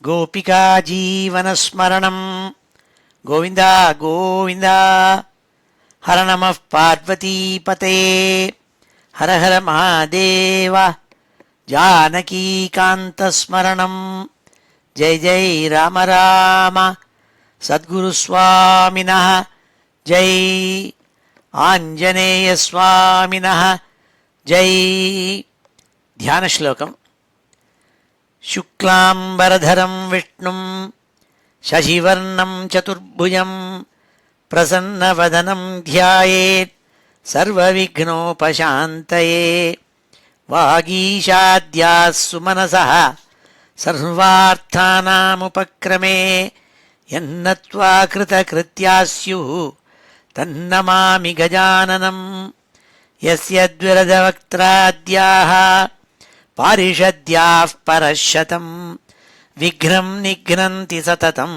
गोपिका जीवनस्मरणं गोविन्द गोविन्द। हर नमः पार्वतीपते हर हर महादेव। जानकीकान्तस्मरणं जय जय राम राम। सद्गुरुस्वामिनः जय, आञ्जनेयस्वामिनः जय। ध्यानश्लोकम्। शुक्लाम्बरधरं विष्णुं शशिवर्णं चतुर्भुजं प्रसन्नवदनं ध्यायेत् सर्वविघ्नोपशान्तये। वागीशाद्याः सुमनसः सर्वार्थानामुपक्रमे यन्नत्वा कृतकृत्याः स्युः तन्नमामि गजाननं। यस्य द्विरदवक्त्राद्याः पारिषद्याः परशतं विघ्नं निघ्नन्ति सततं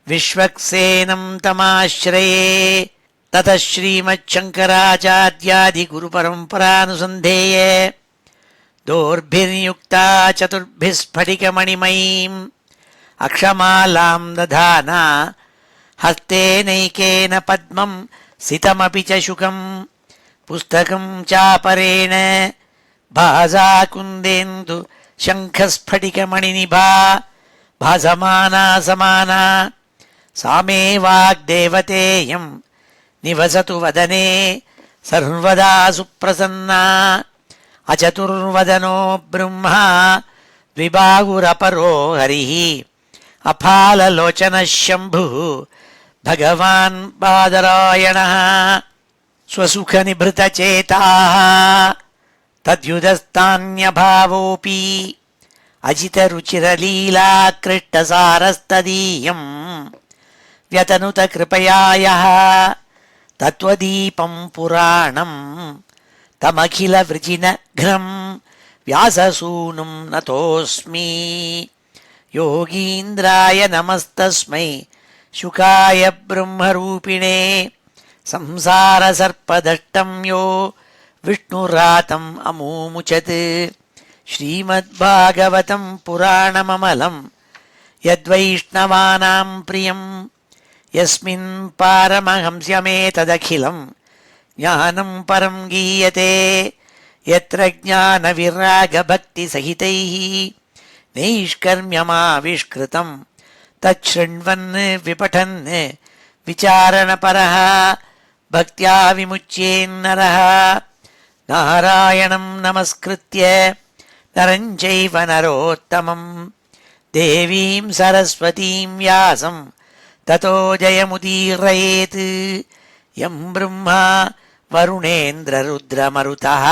विश्वक्सेनं तमाश्रये। ततः श्रीमच्छङ्कराचार्यादिगुरुपरम्परानुसन्धेये दोर्भिर्युक्ता चतुर्भिः स्फटिकमणिमयीम् अक्षमालां दधाना हस्तेनैकेन पद्मं सितमपि च शुकं पुस्तकं चापरेण भासाकुन्देन्दु शङ्खस्फटिकमणिनिभा भासमाना समाना। सा मे वाग्देवतेयं निवसतु वदने सर्वदा सुप्रसन्ना। अचतुर्वदनो ब्रह्मा द्विबाहुरपरो हरिः अफाललोचनः शम्भुः भगवान् बादरायणः। स्वसुखनिभृतचेताः तद्युदस्तान्यभावोऽपि अजितरुचिरलीलाकृष्टसारस्तदीयं व्यतनुतकृपया यः तत्त्वदीपं पुराणं तमखिलवृजिनघ्नं व्याससूनुं नतोऽस्मि। योगीन्द्राय नमस्तस्मै शुकाय ब्रह्मरूपिणे संसारसर्पदष्टं यो विष्णुरातम् अमूमुचत्। श्रीमद्भागवतं पुराणममलं यद्वैष्णवानां प्रियं यस्मिन् पारमहंस्यमेतदखिलं ज्ञानं परं गीयते। यत्र ज्ञानविरागभक्तिसहितैः नैष्कर्म्यमाविष्कृतं तच्छृण्वन् विपठन् विचारणपरः भक्त्या विमुच्येन्नरः। नारायणं नमस्कृत्य नरं चैव नरोत्तमं देवीं सरस्वतीं व्यासं ततो जयमुदीरयेत्। यं ब्रह्मा वरुणेन्द्ररुद्रमरुतः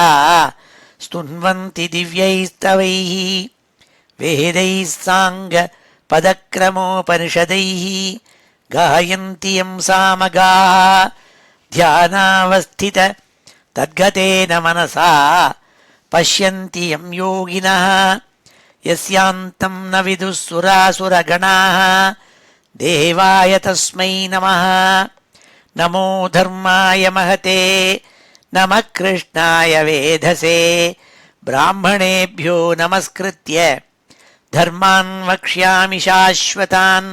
स्तुन्वन्ति दिव्यैस्तवैः वेदैः साङ्गपदक्रमोपनिषदैः गायन्ति यं सामगाः। ध्यानावस्थित तद्गतेन मनसा पश्यन्ति यं योगिनः यस्यान्तं न विदुः सुरासुरगणाः। देवाय तस्मै नमः। नमो धर्माय महते नमः कृष्णाय वेधसे। ब्राह्मणेभ्यो नमस्कृत्य धर्मान् वक्ष्यामि शाश्वतान्।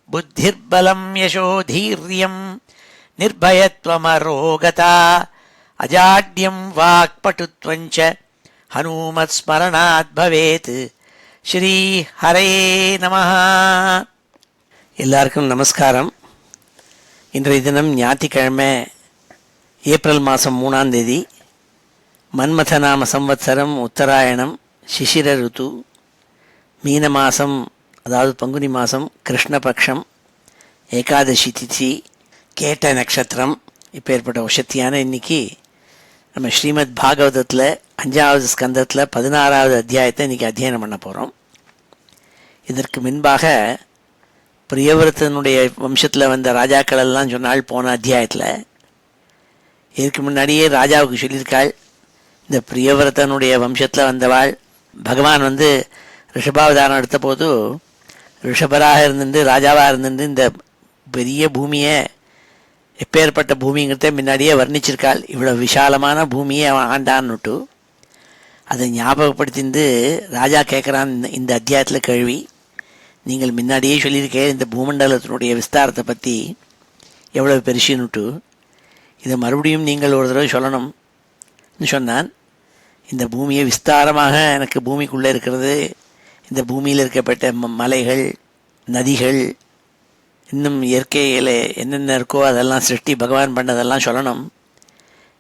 बुद्धिर्बलं यशोधीर्यं निर्भयत्वमरोगता अजाड्यं वाक्पटुत्वं च हनुमत्स्मरणात् भवेत्। श्री हरे நமः. எல்லாருக்கும் நமஸ்காரம். இன்றைய தினம் ஞாயிற்றுக்கிழமை ஏப்ரல் மாதம் 3ஆம் தேதி. மன்மதநாம சம்வத்சரம் உத்தராயணம் சிசிர ருத்து மீன மாதம், அதாவது பங்குனி மாதம் கிருஷ்ணபக்ஷம் ஏகாதசி திதி கேட்ட நட்சத்திரம். இப்போ ஏற்பட்ட வசத்தியான இன்னைக்கு நம்ம ஸ்ரீமத் பாகவதத்தில் 5வது ஸ்கந்தத்தில் 16வது அத்தியாயத்தை இன்றைக்கி அத்தியனம் பண்ண போகிறோம். இதற்கு முன்பாக பிரியவர்த்தனுடைய வம்சத்தில் வந்த ராஜாக்கள் எல்லாம் சொன்னாள் போன அத்தியாயத்தில். இதுக்கு முன்னாடியே ராஜாவுக்கு சொல்லியிருக்காள், இந்த பிரியவர்த்தனுடைய வம்சத்தில் வந்தவாள் பகவான் ரிஷபாவதாரம் எடுத்த போது ரிஷபராக இருந்துட்டு ராஜாவாக இருந்துட்டு இந்த பெரிய பூமியை எப்பேற்பட்ட பூமிங்கிறத முன்னாடியே வர்ணிச்சிருக்காள். இவ்வளோ விஷாலமான பூமியை அவன் ஆண்டான்னுட்டு அதை ஞாபகப்படுத்திந்து ராஜா கேட்குறான் இந்த அத்தியாயத்தில் கேள்வி. நீங்கள் முன்னாடியே சொல்லியிருக்கேன் இந்த பூமண்டலத்தினுடைய விஸ்தாரத்தை பற்றி எவ்வளவு பெருசுன்னுட்டு, இதை மறுபடியும் நீங்கள் ஒரு தடவை சொல்லணும்னு சொன்னான். இந்த பூமியை விஸ்தாரமாக எனக்கு பூமிக்குள்ளே இருக்கிறது, இந்த பூமியில் இருக்கப்பட்ட மலைகள், நதிகள், இன்னும் இயற்கையில் என்னென்ன இருக்கோ அதெல்லாம் சிருஷ்டி பகவான் பண்ணதெல்லாம் சொல்லணும்.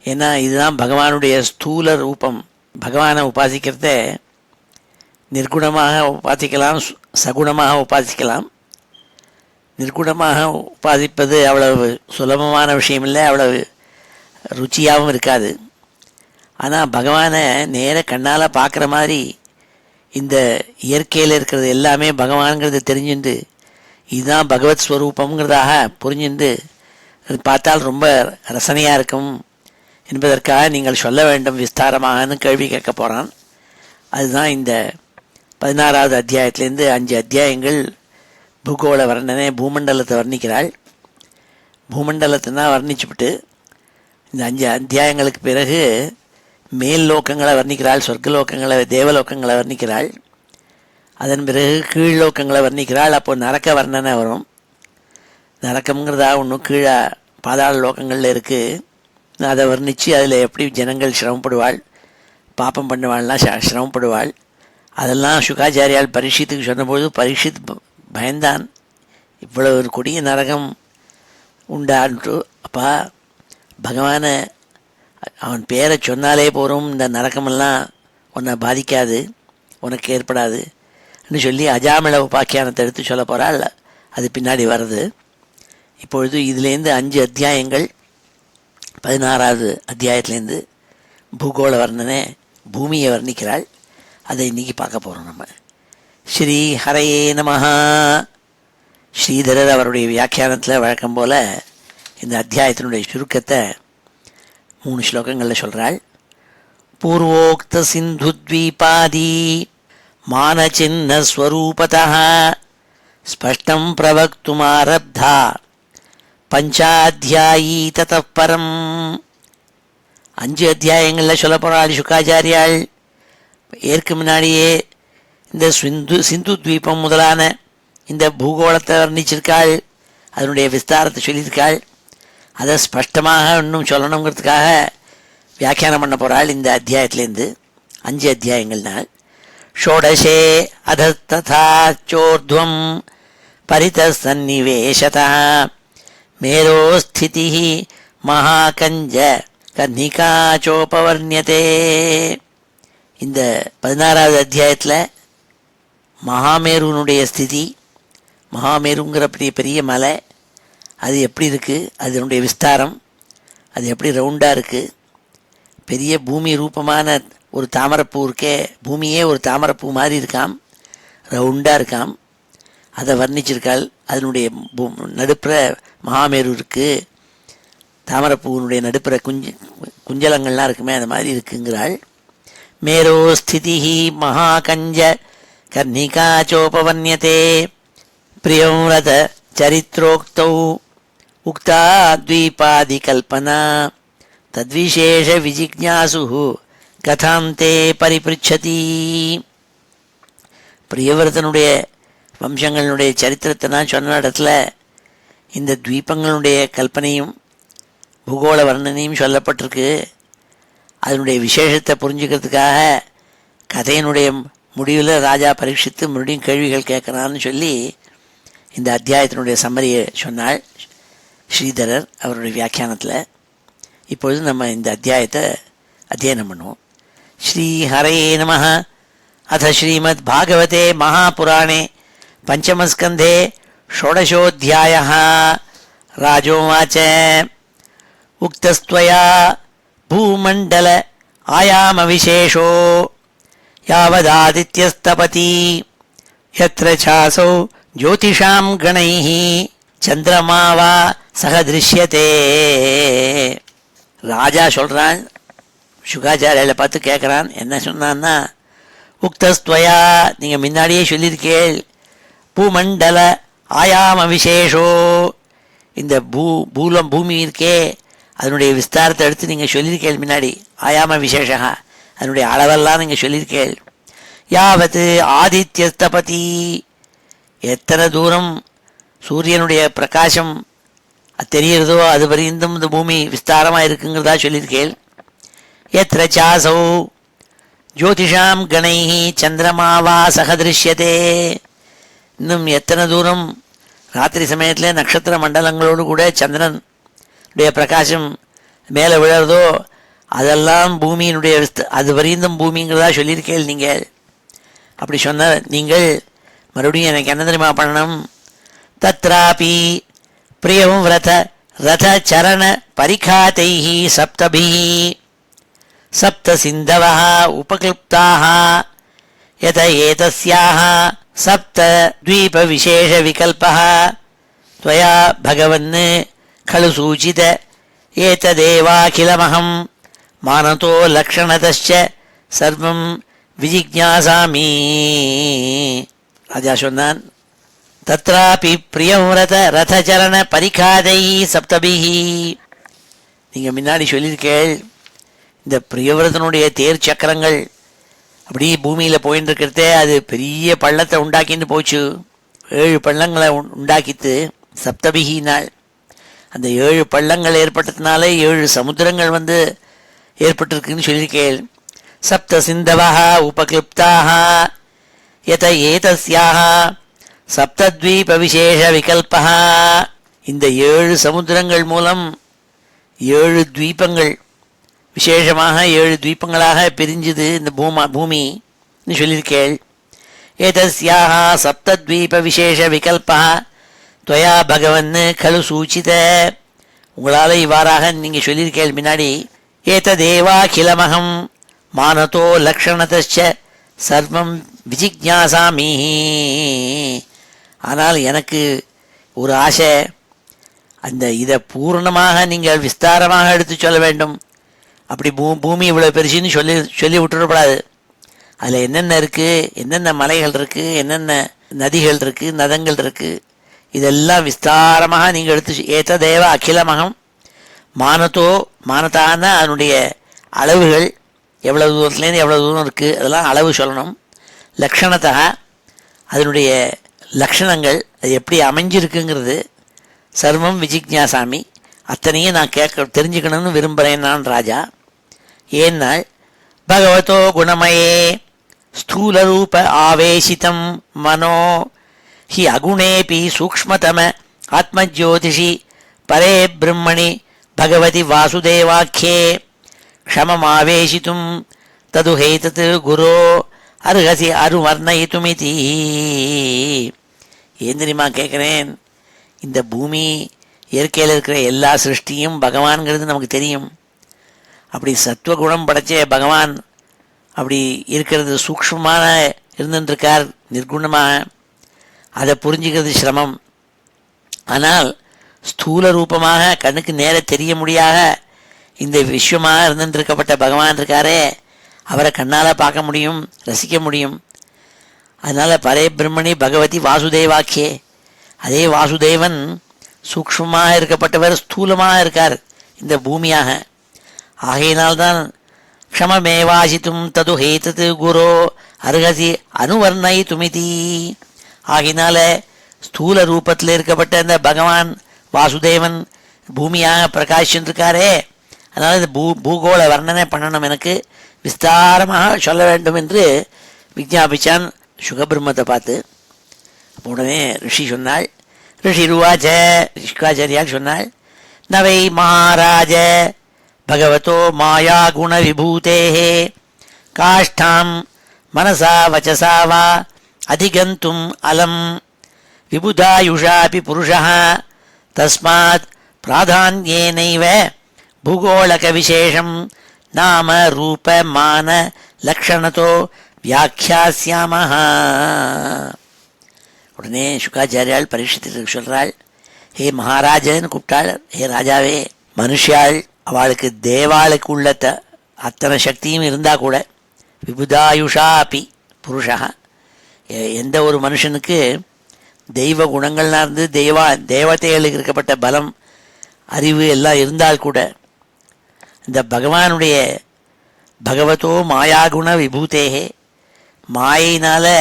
ஏன்னா இதுதான் பகவானுடைய ஸ்தூல ரூபம். பகவானை உபாசிக்கிறத நிர்குணமாக உபாசிக்கலாம், சகுணமாக உபாசிக்கலாம். நிர்குணமாக உபாசிப்பது அவ்வளவு சுலபமான விஷயம் இல்லை, அவ்வளவு ருச்சியாகவும் இருக்காது. ஆனால் பகவானை நேர கண்ணால் பார்க்குற மாதிரி இந்த இயற்கையில் இருக்கிறது எல்லாமே பகவான்கிறது தெரிஞ்சுட்டு இதுதான் பகவத் ஸ்வரூபங்கிறதாக புரிஞ்சுட்டு அது பார்த்தால் ரொம்ப ரசனையாக இருக்கும் என்பதற்காக நீங்கள் சொல்ல வேண்டும் விஸ்தாரமாகனு கேள்வி கேட்க போகிறான். அதுதான் இந்த 16வது அத்தியாயத்திலேருந்து 5 அத்தியாயங்கள் பூகோள வர்ணனை, பூமண்டலத்தை வர்ணிக்கிறாள். பூமண்டலத்தை தான் வர்ணிச்சுவிட்டு இந்த 5 அத்தியாயங்களுக்கு பிறகு மேல் லோக்கங்களை வர்ணிக்கிறாள், சொர்க்கலோக்கங்களை, தேவலோக்கங்களை வர்ணிக்கிறாள். அதன் பிறகு கீழ் லோக்கங்களை வர்ணிக்கிறாள். அப்போ நரக்க வர்ணனை வரும். நரக்கம்ங்கிறதா ஒன்றும் கீழே பாதாள லோக்கங்களில் இருக்குது. அதை வர்ணித்து அதில் எப்படி ஜனங்கள் சிரமப்படுவாள், பாப்பம் பண்ணுவாள்லாம் சிரமப்படுவாள். அதெல்லாம் சுகாச்சாரியால் பரீட்சித்துக்கு சொன்னபோது பரீட்சித் பயந்தான், இவ்வளவு ஒரு கொடிய நரகம் உண்டான்ட்டு. அப்பா பகவானை அவன் பேரை சொன்னாலே போகிறோம், இந்த நரக்கமெல்லாம் உன்னை பாதிக்காது, உனக்கு ஏற்படாது என்று சொல்லி அஜாமிள உபாக்கியானத்தை எடுத்து சொல்ல போகிறாள். அது பின்னாடி வருது. இப்பொழுது இதுலேருந்து 5 அத்தியாயங்கள் 16வது அத்தியாயத்துலேருந்து பூகோள வர்ணனை, பூமியை வர்ணிக்கிறாள். அதை இன்றைக்கி பார்க்க போகிறோம் நம்ம. ஸ்ரீ ஹரையே நமஹா. ஸ்ரீதரர் அவருடைய வியாக்கியானத்தில் வழக்கம் போல் இந்த அத்தியாயத்தினுடைய சுருக்கத்தை 3 ஸ்லோகங்களில் சொல்கிறாள். பூர்வோக்த சிந்துத்வீபாதி மானசின்ன ஸ்வரூபதः ஸ்பஷ்டம் பிரவக்துமாரப்தா பஞ்சாத்தியாயி ததः பரம். 5 அத்தியாயங்களில் சொல்ல போகிறாள் சுகாச்சாரியாள். ஏற்கு முன்னாடியே இந்த சிந்து துவீபம் முதலான இந்த பூகோளத்தை வர்ணிச்சிருக்காள், அதனுடைய விஸ்தாரத்தை சொல்லியிருக்காள். அதை ஸ்பஷ்டமாக இன்னும் சொல்லணுங்கிறதுக்காக வியாக்கியானம் பண்ண போகிறாள் இந்த அத்தியாயத்திலேருந்து. 5 அத்தியாயங்கள்னால் ஷோடசே அதத்தோர்துவம் பரிதசன்னிவேஷதா மேரோஸ்திதி மகாகஞ்ச கர்ணிகாச்சோபவர்ணியதே. இந்த 16வது அத்தியாயத்தில் மகாமேருனுடைய ஸ்திதி, மகாமேருங்கிற பெரிய மலை அது எப்படி இருக்குது, அதனுடைய விஸ்தாரம், அது எப்படி ரவுண்டாக இருக்குது, பெரிய பூமி ரூபமான ஒரு தாமரைப்பூ இருக்கே, பூமியே ஒரு தாமரைப்பூ மாதிரி இருக்காம், ரவுண்டாக இருக்காம், அதை வர்ணிச்சிருக்காள். அதனுடைய நடுப்புற மகாமேரு இருக்குது, தாமரைப்பூவினுடைய நடுப்புற குஞ்சலங்கள்லாம் இருக்குமே அந்த மாதிரி இருக்குங்கிறாள். மேரோ ஸ்திதி மகாகஞ்ச கர்ணிகாச்சோபவன்யதே பிரியம் ரத சரித்ரோக்தௌ உக்தா த்வீபாதி கல்பனா தத்விசேஷ விஜிக்ஞாசு கதாந்தே பரிபிருச்சதி. பிரியவர்தனுடைய வம்சங்களுடைய சரித்திரத்தை நான் சொன்ன இடத்துல இந்த துவீபங்களுடைய கல்பனையும் பூகோள வர்ணனையும் சொல்லப்பட்டிருக்கு. அதனுடைய விசேஷத்தை புரிஞ்சுக்கிறதுக்காக கதையினுடைய முடிவில் ராஜா பரீட்சித்து மறுபடியும் கேள்விகள் கேட்குறான்னு சொல்லி இந்த அத்தியாயத்தினுடைய சம்மரியை சொன்னாள் ஸ்ரீதரர் அவருடைய வியாக்கியானத்தில். இப்பொழுது நம்ம இந்த அத்தியாயத்தை அத்தியனம் பண்ணுவோம். ஸ்ரீ ஹரையே நமஹ. அத ஸ்ரீமத் பாகவதே மகாபுராணே பஞ்சமஸ்கந்தே ஷோடசோऽध्यायः. ராஜோவாச்ச உக்தஸ்த்வயா பூமண்டல ஆயாம விசேஷோ யாவதாதித்யஸ்தபதி யத்ர சாசௌ ஜோதிஷாம் கணைஹ சந்திரமா வா சக திருஷ்யதே. ராஜா சொல்கிறான், சுகாச்சாரியில் பார்த்து கேட்குறான். என்ன சொன்னான்னா, உக்தஸ்துவயா நீங்கள் முன்னாடியே சொல்லியிருக்கேள், பூமண்டல ஆயாம விசேஷோ, இந்த பூமி இருக்கே அதனுடைய விஸ்தாரத்தை எடுத்து நீங்கள் சொல்லியிருக்கேள் முன்னாடி. ஆயாம விசேஷா அதனுடைய அளவெல்லாம் நீங்கள் சொல்லியிருக்கேள். யாவத்து ஆதித்யஸ்தபதி எத்தனை தூரம் சூரியனுடைய பிரகாசம் தெரிகிறதோ அது வரைந்தும் இந்த பூமி விஸ்தாரமாக இருக்குங்கிறதா சொல்லியிருக்கேள். எத்திர சாசௌ ஜோதிஷாம் கணை சந்திரமாவா சகதிருஷ்யதே. இன்னும் எத்தனை தூரம் ராத்திரி சமயத்தில் நட்சத்திர மண்டலங்களோடு கூட சந்திரனுடைய பிரகாசம் மேலே விழறதோ அதெல்லாம் பூமியினுடைய அது வரைந்தும் பூமிங்கிறதா சொல்லியிருக்கேள் நீங்கள். அப்படி சொன்ன நீங்கள் மறுபடியும் எனக்கு என்ன தெரியுமா பண்ணணும்? தத்ராபி பிரியம் விரத ரத சரண பரிகாதைஹி சப்தபிஹி சப்த சிந்தவஹ உபக்ளுப்தாஹ யத ஏதஸ்யாஹ சப்த த்வீப விசேஷ விகல்பஹ त्वया भगवन् खलु सूचित एतदेवाखिलमहं मानतो लक्षणतश्च सर्वं विजिज्ञासामि. ராஜா சொன்னான், தத்ராபி பிரியம்ரத ரதச்சரண பரிகாதை சப்தபிஹி. நீங்கள் முன்னாடி சொல்லியிருக்கேள், இந்த பிரியவிரதனுடைய தேர் சக்கரங்கள் அப்படி பூமியில் போயின்னு இருக்கிறதே அது பெரிய பள்ளத்தை உண்டாக்கின்னு போச்சு. 7 பள்ளங்களை உண்டாக்கித்து சப்தபிகினால். அந்த 7 பள்ளங்கள் ஏற்பட்டதுனால 7 சமுத்திரங்கள் ஏற்பட்டிருக்குன்னு சொல்லியிருக்கேள். சப்த சிந்தவஹ உபக்ளுப்தாஹ யத ஏதஸ்யாஹ சப்தத்வீப விசேஷ விகல்பஹ. இந்த 7 சமுத்திரங்கள் மூலம் 7 துவீபங்கள் விசேஷமாக 7 துவீபங்களாக பிரிஞ்சுது இந்த பூமின்னு சொல்லியிருக்கேள். ஏதஸ்யாஹ சப்தத்வீப விசேஷ விகல்பஹ त्वया भगवन् खलु सूचित. உங்களால் இவ்வாறாக நீங்கள் சொல்லியிருக்கேள் முன்னாடி. ஏததேவாகிலமகம் மானதோ லக்ஷணதச்ச சர்வம் விஜிக்ஞாசாமி. ஆனால் எனக்கு ஒரு ஆசை, இதை பூர்ணமாக நீங்கள் விஸ்தாரமாக எடுத்து சொல்ல வேண்டும். அப்படி பூமி இவ்வளோ பெருசுன்னு சொல்லி விட்டுறக்கூடாது. அதில் என்னென்ன இருக்குது, என்னென்ன மலைகள் இருக்குது, என்னென்ன நதிகள் இருக்குது, நதங்கள் இருக்குது, இதெல்லாம் விஸ்தாரமாக நீங்கள் எடுத்து. ஏததேவ அகிலமகம் மானத்தோ, மானத்தான அதனுடைய அளவுகள் எவ்வளோ தூரத்துலேருந்து எவ்வளோ தூரம் இருக்குது அதெல்லாம் அளவு சொல்லணும். லக்ஷணத்தக அதனுடைய லக்ஷணங்கள் அது எப்படி அமைஞ்சிருக்குங்கிறது சர்வம் விஜிக்ஞாசாமி அத்தனையும் நான் தெரிஞ்சுக்கணும்னு விரும்புகிறேன் நான் ராஜா. ஏன்னால் பகவதோ குணமயே ஸ்தூலரூப ஆவேசிதம் மனோ ஹி அகுணேபி சூக்ஷ்மதம ஆத்மஜோதிஷி பரே பிரம்மணி பகவதி வாசுதேவாக்கியே க்ஷமமாவேசித்தும் தது ஹேதத் குரோ அருகசி அருவர்ணயித்துமிதி. ஏன் தெரியுமா கேட்குறேன்? இந்த பூமி இயற்கையில் இருக்கிற எல்லா சிருஷ்டியும் பகவான்கிறது நமக்கு தெரியும். அப்படி சத்துவகுணம் படைச்ச பகவான் அப்படி இருக்கிறது சூக்ஷ்மமான இருந்துருக்கார் நிர்குணமாக. அதை புரிஞ்சுக்கிறது சிரமம். ஆனால் ஸ்தூல ரூபமாக கண்ணுக்கு நேர தெரிய முடியாத இந்த விஸ்வமாக இருந்துருக்கப்பட்ட பகவான் இருக்காரே, அவரை கண்ணால் பார்க்க முடியும், ரசிக்க முடியும். அதனால் பரே பிரம்மணி பகவதி வாசுதேவாக்கியே, அதே வாசுதேவன் சூக்ஷ்மமாக இருக்கப்பட்டவர் ஸ்தூலமாக இருக்கார் இந்த பூமியாக. ஆகையினால்தான் க்ஷமமேவாசித்தும் தது ஹேதத் குரோ அருகசி அனுவர்ணை துமிதி. ஆகினால ஸ்தூல ரூபத்தில் இருக்கப்பட்ட இந்த பகவான் வாசுதேவன் பூமியாக பிரகாஷின்றிருக்காரே, அதனால் இந்த பூகோள வர்ணனை பண்ணணும், எனக்கு விஸ்தாரமாக சொல்ல வேண்டும் என்று விஜாபிச்சான் சுகபிரம்மத்தை பார்த்து. உடனே ரிஷி சொன்னாள், ரிஷி ருவாச்ச, ரிஷிகாச்சாரியால் சொன்னாள், நவை மகாராஜ பகவதோ மாயா குண விபூதேஹே காஷ்டாம் மனசா வச்சசா வா அதிகந்தும் அலம் விபுதாயுஷாபி புருஷः தஸ்மாத் பிராதான்யேனைவ பூகோளக விசேஷம் நாம ரூப மான லக்ஷணத்தோ வியாக்கியாஸ்யாமஹ. உடனே சுகாச்சாரியால் பரீட்சித்துக்கு சொல்கிறாள், ஹே மகாராஜன்னு கூப்பிட்டாள். ஹே ராஜாவே, மனுஷாள் அவளுக்கு தேவாளுக்கு உள்ள அத்தனை சக்தியும் இருந்தால் கூட விபுதாயுஷா அப்பி புருஷா, எந்த ஒரு மனுஷனுக்கு தெய்வ குணங்கள்லாம் இருந்து தேவதைகளுக்கு இருக்கப்பட்ட பலம் அறிவு எல்லாம் இருந்தால் கூட இந்த பகவானுடைய பகவதோ மாயாகுண விபூதேகே மாயினால்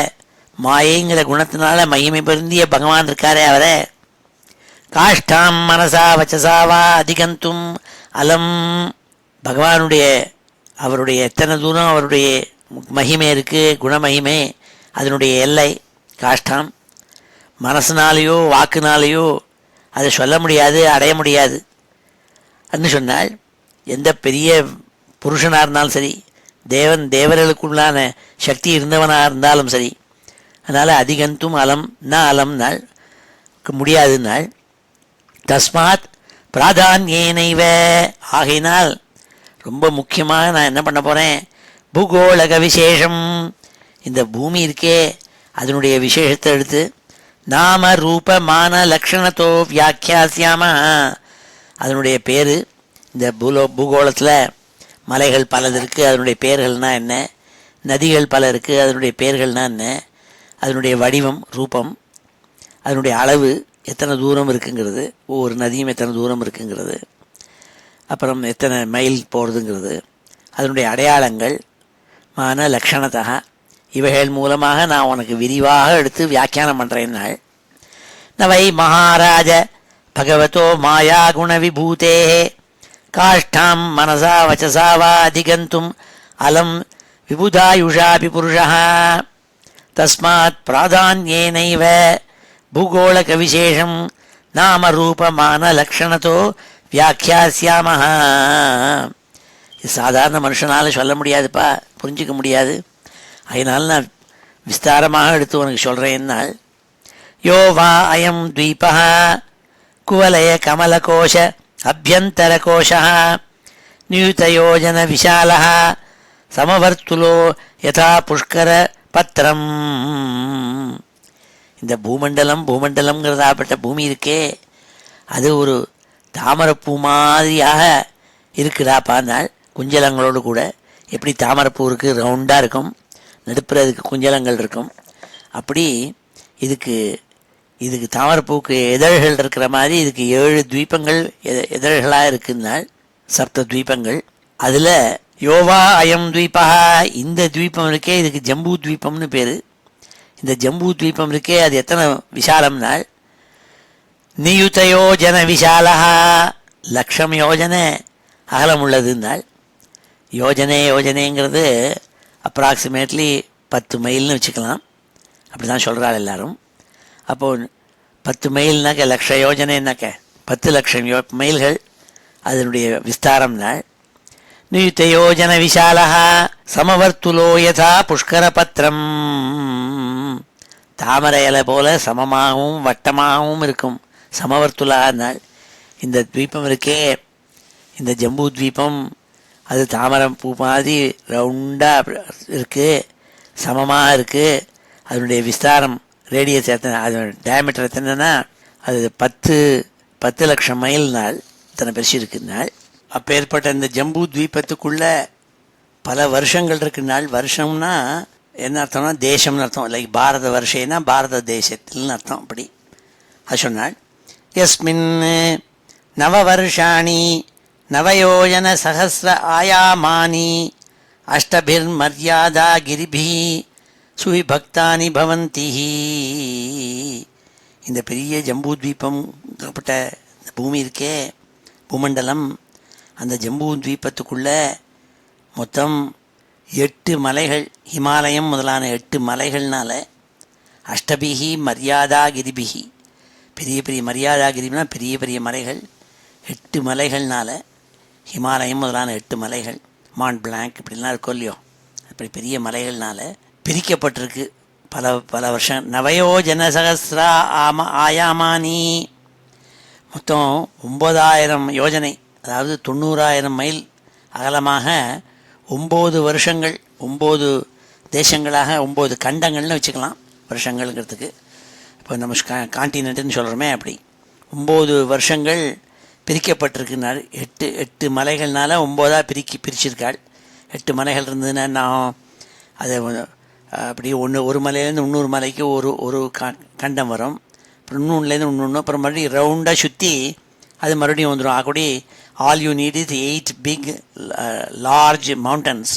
மாயைங்கிற குணத்தினால மகிமை பொருந்திய பகவான் இருக்காரே அவரை காஷ்டாம் மனசா வச்சசாவா அதிகந்தும் அலம். பகவானுடைய அவருடைய எத்தனை தூரம் அவருடைய மகிமை இருக்குது, குணமகிமை, அதனுடைய எல்லை காஷ்டாம். மனசுனாலேயோ வாக்குனாலேயோ அதை சொல்ல முடியாது, அடைய முடியாது. அன்னு சொன்னால் எந்த பெரிய புருஷனாக இருந்தாலும் சரி, தேவர்களுக்குள்ளான சக்தி இருந்தவனாக இருந்தாலும் சரி, அதனால் அதிகந்தும் அலம் அலம் நாள் முடியாது நாள். தஸ்மாத் பிராதான்யேனைவ, ஆகையினால் ரொம்ப முக்கியமாக நான் என்ன பண்ண போகிறேன், பூகோளக விசேஷம், இந்த பூமி இருக்கே அதனுடைய விசேஷத்தை எடுத்து நாம ரூப மான லக்ஷணத்தோ வியாக்கியாசியாம, அதனுடைய பேர், இந்த பூகோளத்தில் மலைகள் பலது இருக்குது, அதனுடைய பெயர்கள்னால் என்ன, நதிகள் பல இருக்குது, அதனுடைய பெயர்கள்னால் என்ன, அதனுடைய வடிவம் ரூபம், அதனுடைய அளவு எத்தனை தூரம் இருக்குங்கிறது, ஒவ்வொரு நதியும் எத்தனை தூரம் இருக்குங்கிறது, அப்புறம் எத்தனை மைல் போகிறதுங்கிறது, அதனுடைய அடையாளங்கள் மான லக்ஷணத்தக, இவைகள் மூலமாக நான் உனக்கு விரிவாக எடுத்து வியாக்கியானம் பண்ணுறேன்னாள். நவை மகாராஜ பகவதோ மாயா குண விபூதே காஷ்டாம் மனசா வச்சசா வா அதிகந்தும் அலம் விபுதாயுஷாபி புருஷா தஸ்மாத் பிராதான்யேனைவ பூகோளக விசேஷம் நாம ரூபமான லக்ஷணத்தோ வியாக்கியாசியாமஹ. இது சாதாரண மனுஷனால் சொல்ல முடியாதுப்பா, புரிஞ்சிக்க முடியாது. அதனால் நான் விஸ்தாரமாக எடுத்து உனக்கு சொல்கிறேன்னால், யோ வா அயம் த்வீபா குவலய கமலகோஷ அபியந்தரகோஷ நியூதயோஜன விஷால சமவர்த்துலோ யதா புஷ்கர பத்திரம். இந்த பூமண்டலம்ங்கிறதாப்பட்ட பூமி இருக்கே, அது ஒரு தாமரைப்பூ மாதிரியாக இருக்குதாப்பானால், குஞ்சலங்களோடு கூட. எப்படி தாமரைப்பூ இருக்குது, ரவுண்டாக இருக்கும், நடுப்புற அதுக்கு குஞ்சலங்கள் இருக்கும். அப்படி இதுக்கு தாமரைப்பூக்கு இதழ்கள் இருக்கிற மாதிரி இதுக்கு 7 துவீபங்கள் இதழ்களாக இருக்குனால், சப்த துவீபங்கள். அதில் யோவா அயம் துவீபா, இந்த துவீபம் இருக்கே இதுக்கு ஜம்பூ துவீபம்னு பேர். இந்த ஜம்பூ துவீபம் இருக்கே அது எத்தனை விசாலம்னால், நியுதயோஜன விஷாலா, 1,00,000 யோஜனை அகலம் உள்ளதுனால். யோஜனைங்கிறது அப்ராக்சிமேட்லி 10 மைல்னு வச்சுக்கலாம், அப்படி தான் சொல்கிறாள் எல்லாரும். அப்போது 10 மைல்னாக்க 1,00,000 யோஜனைனாக்க 10,00,000 மைல்கள் அதனுடைய விஸ்தாரம் நாள். நியுதயோஜன விஷாலா சமவர்த்துலோ யதா புஷ்கர பத்திரம், தாமரை இலை போல சமமாகவும் வட்டமாகவும் இருக்கும். சமவர்த்துலா நாள். இந்த துவீபம் இருக்கே, இந்த ஜம்பூ துவீபம், அது தாமரை பூ மாதிரி ரவுண்டாக இருக்குது, சமமாக இருக்குது. அதனுடைய விஸ்தாரம் ரேடியஸ் எத்தனை, அதோட டயமீட்டர் எத்தனைன்னா அது 10,00,000 மைல் நாள், இத்தனை பெருசு இருக்குது நாள். அப்போ ஏற்பட்ட இந்த ஜம்பூ துவீபத்துக்குள்ளே பல வருஷங்கள் இருக்கு நாள். வருஷம்னா என்ன அர்த்தம்னா தேசம்னு அர்த்தம், லைக் பாரத வருஷேனா பாரத தேசத்தில்னு அர்த்தம். அப்படி அது சொன்னாள். யஸ்மின் நவவர்ஷாணி நவயோஜன சஹஸ்ர ஆயாமானி அஷ்டபிர் மர்யாதா கிரிபி சுவிபக்தானி பவந்தி. இந்த பெரிய ஜம்பூத்வீபம் இந்த பூமி இருக்கே, பூமண்டலம், அந்த ஜம்பூ துவீபத்துக்குள்ளே மொத்தம் 8 மலைகள், ஹிமாலயம் முதலான 8 மலைகள்னால, அஷ்டபிகி மரியாதா கிரிபிகி, பெரிய பெரிய மரியாதா கிரிபினா பெரிய பெரிய மலைகள், 8 மலைகள்னால, ஹிமாலயம் முதலான 8 மலைகள், மாண்ட் பிளாங்க் இப்படிலாம் இருக்கும் இல்லையோ, அப்படி பெரிய மலைகள்னால பிரிக்கப்பட்டிருக்கு பல வருஷம். நவயோஜன சகசிரா ஆயாமானி, மொத்தம் 9,000 யோஜனை, அதாவது 90,000 மைல் அகலமாக 9 வருஷங்கள், 9 தேசங்களாக, 9 கண்டங்கள்னு வச்சுக்கலாம் வருஷங்கள்ங்கிறதுக்கு. இப்போ நம்ம கான்டினென்ட்டுன்னு சொல்கிறோமே, அப்படி 9 வருஷங்கள் பிரிக்கப்பட்டிருக்குனாள். 8 மலைகள்னால 9ஆக பிரிச்சிருக்காள். 8 மலைகள் இருந்ததுன்னா நான் அதை அப்படி ஒரு மலையிலேருந்து இன்னொரு மலைக்கு ஒரு கண்டம் வரும், அப்புறம் இன்னொன்றுலேருந்து இன்னொன்று, அப்புறம் மறுபடியும் ரவுண்டாக சுற்றி அது மறுபடியும் வந்துடும். ஆகக்கூடி all you need is 8 big large mountains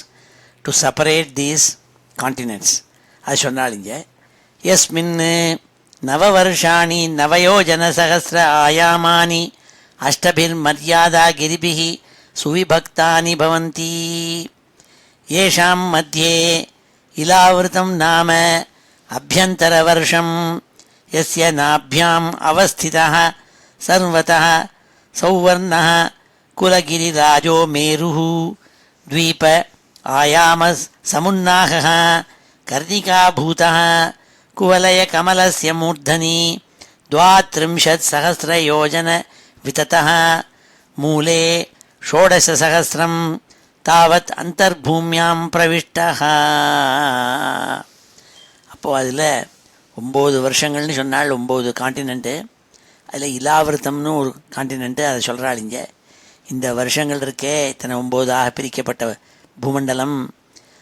to separate these continents. அது சொன்னாள். இங்கே யஸ்மின் நவவர்ஷாணி நவயோஜனசகஸ்ர ஆயாமானி அஷ்டபிர்மர்யாதா கிரிபிः சுவிபக்தானி பவந்தி. येषां मध्ये इलावृतं नाम अभ्यन्तरवर्षं यस्य नाभ्याम् अवस्थितः सर्वतः सौवर्णः कुलगिरिराजो मेरुः द्वीप आयामसमुन्नाहः कर्णिकाभूतः कुवलयकमलस्य मूर्धनि 32 योजनविततः मूले 16 தாவத் அந்தர்பூமியாம் பிரவிஷ்டஹ. அப்போது அதில் 9 வருஷங்கள்னு சொன்னால் 9 காண்டினென்ட்டு. அதில் இலாவிரதம்னு ஒரு காண்டினென்ட்டு, அதை சொல்கிறாளிங்க. இந்த வருஷங்கள் இருக்கே, இத்தனை 9ஆக பிரிக்கப்பட்ட பூமண்டலம்,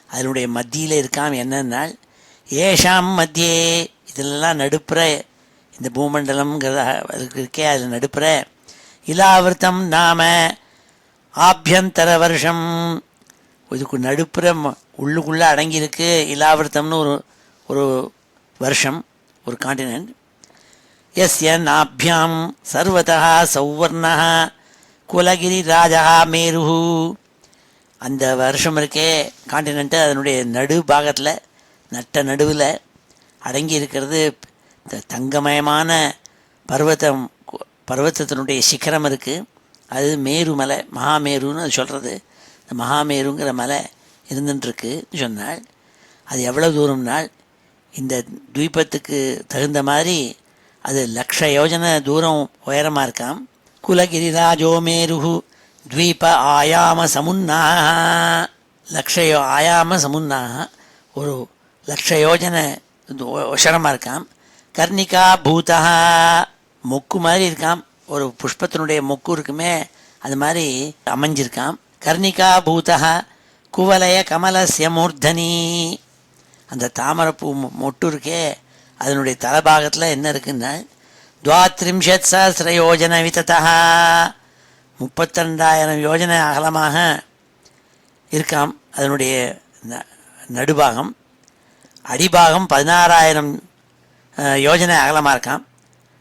அதனுடைய மத்தியில் இருக்காம். என்னன்னால் ஏஷாம் மத்தியே, இதிலெல்லாம் நடுப்புற இந்த பூமண்டலம்ங்கிறத இருக்கே, அதில் நடுப்புற இலாவிரதம் நாம ஆபியந்தர வருஷம், இதுக்கு நடுப்புற உள்ளுக்குள்ளே அடங்கியிருக்கு இலாவிரதம்னு ஒரு வருஷம், ஒரு காண்டினென்ட். யஸ்ய நாபியாம் சர்வதா சௌவர்ணா குலகிரி ராஜா மேரு. அந்த வருஷம் இருக்கே காண்டினென்ட்டு, அதனுடைய நடு பாகத்தில் நட்ட நடுவில் அடங்கி இருக்கிறது தங்கமயமான பர்வதத்தினுடைய சிகரம் இருக்குது. அது மேரு மலை, மகாமேருன்னு அது சொல்கிறது. இந்த மகாமேருங்கிற மலை இருந்துட்டுருக்குன்னு சொன்னால் அது எவ்வளோ தூரம்னால், இந்த துவீபத்துக்கு தகுந்த மாதிரி அது 1,00,000 யோஜனை தூரம் உயரமாக இருக்காம். குலகிரிராஜோ மேரு த்வீப ஆயாம சமுன்னாக, 1,00,000 ஆயாம சமுன்னாக, ஒரு 1,00,000 யோஜனை உயரமாக இருக்காம். கர்ணிகா பூதா, மொக்கு மாதிரி இருக்காம், ஒரு புஷ்பத்தினுடைய மொக்கு இருக்குமே அது மாதிரி அமைஞ்சிருக்காம். கர்ணிகா பூதா குவலய கமலஸ்ய மூர்தனி, அந்த தாமரைப்பூ மொட்டு இருக்கே அதனுடைய தலைபாகத்தில் என்ன இருக்குன்னா 32 யோஜன விததா, 32,000 யோஜனை அகலமாக இருக்காம் அதனுடைய நடுபாகம். அடிபாகம் 16,000 யோஜனை அகலமாக இருக்காம்.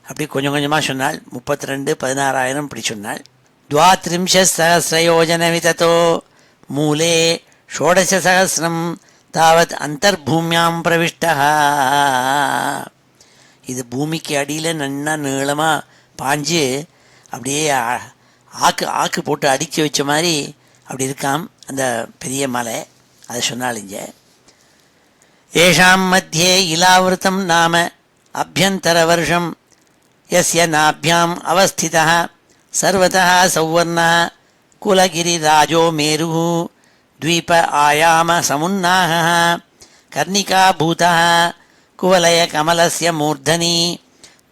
அப்படி கொஞ்சம் கொஞ்சமாக சொன்னால் 32, 16,000 இப்படி சொன்னால் 32 யோஜன விதத்தோ மூலே 16 தாவத் அந்தர்பூமியாம் பிரவிஷ்டா. இது பூமிக்கு அடியில் நன்னா நீளமாக பாஞ்சு அப்படியே ஆக்கு போட்டு அடித்து வச்ச மாதிரி அப்படி இருக்காம் அந்த பெரிய மலை. அதை சொன்னாலிங்க. ஏஷாம் மத்தியே இலாவிருத்தம் நாம அபியந்தர வருஷம் யஸ்ய நாபியாம் அவஸ்திதः சர்வதः சௌவர்ணः குலகிரிராஜோ மேருः த்வீப ஆயாம சமுன்னாஹः கர்ணிகாபூதः குவலய கமலஸ்ய மூர்தனி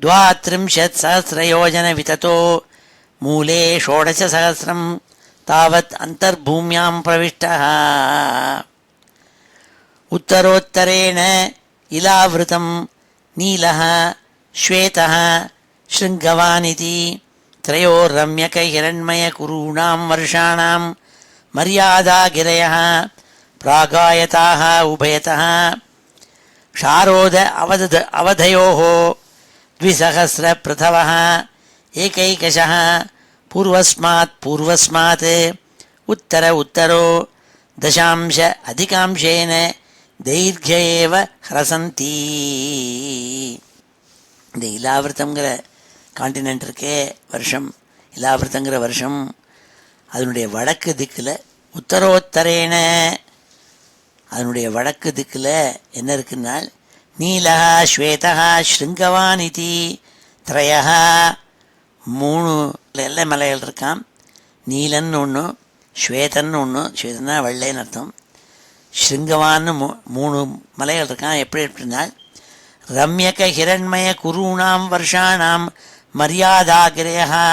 32 யோஜன விததோ மூலே 16 தாவத் அந்தர்பூமியாம் பிரவிஷ்டः. உத்தரோத்தரேண இலாவிருத்தம் நீலः ஸ்வேதः ஸ்ருங்கவானிதி த்ரயோ ரம்யக ஹிரண்மய குரூணாம் வருஷாணாம் மர்யாதா கிரயः பிராகாயதாः உபயதः க்ஷாரோத அவதயோः 200 பிரதவः ஏகைகஷः பூர்வஸ்மாத் உத்தரோ தசாம்ச அதிகாம்சேன தைர்க்ய ஏவ ஹ்ரசந்தி. இந்த இலாவிருத்தங்கிற காண்டினென்ட் இருக்கே வருஷம், இலாவிருத்தங்கிற வருஷம் அதனுடைய வடக்கு திக்கில் உத்தரோத்தரேன, அதனுடைய வடக்கு திக்கில் என்ன இருக்குன்னால் நீலா ஸ்வேதா ஸ்ருங்கவான் இதி த்ரயः 3 எல்லை மலைகள் இருக்காம். நீலன்னு ஒன்று, ஸ்வேதன்னு ஒன்று, ஸ்வேதன்னா வெள்ளைன்னு அர்த்தம், ஸ்ருங்கவான்னு 3 மலைகள் இருக்கான். எப்படினால் ரம்யக ஹிரண்மய குருணாம் வருஷானாம் மரியாதாகிரயா.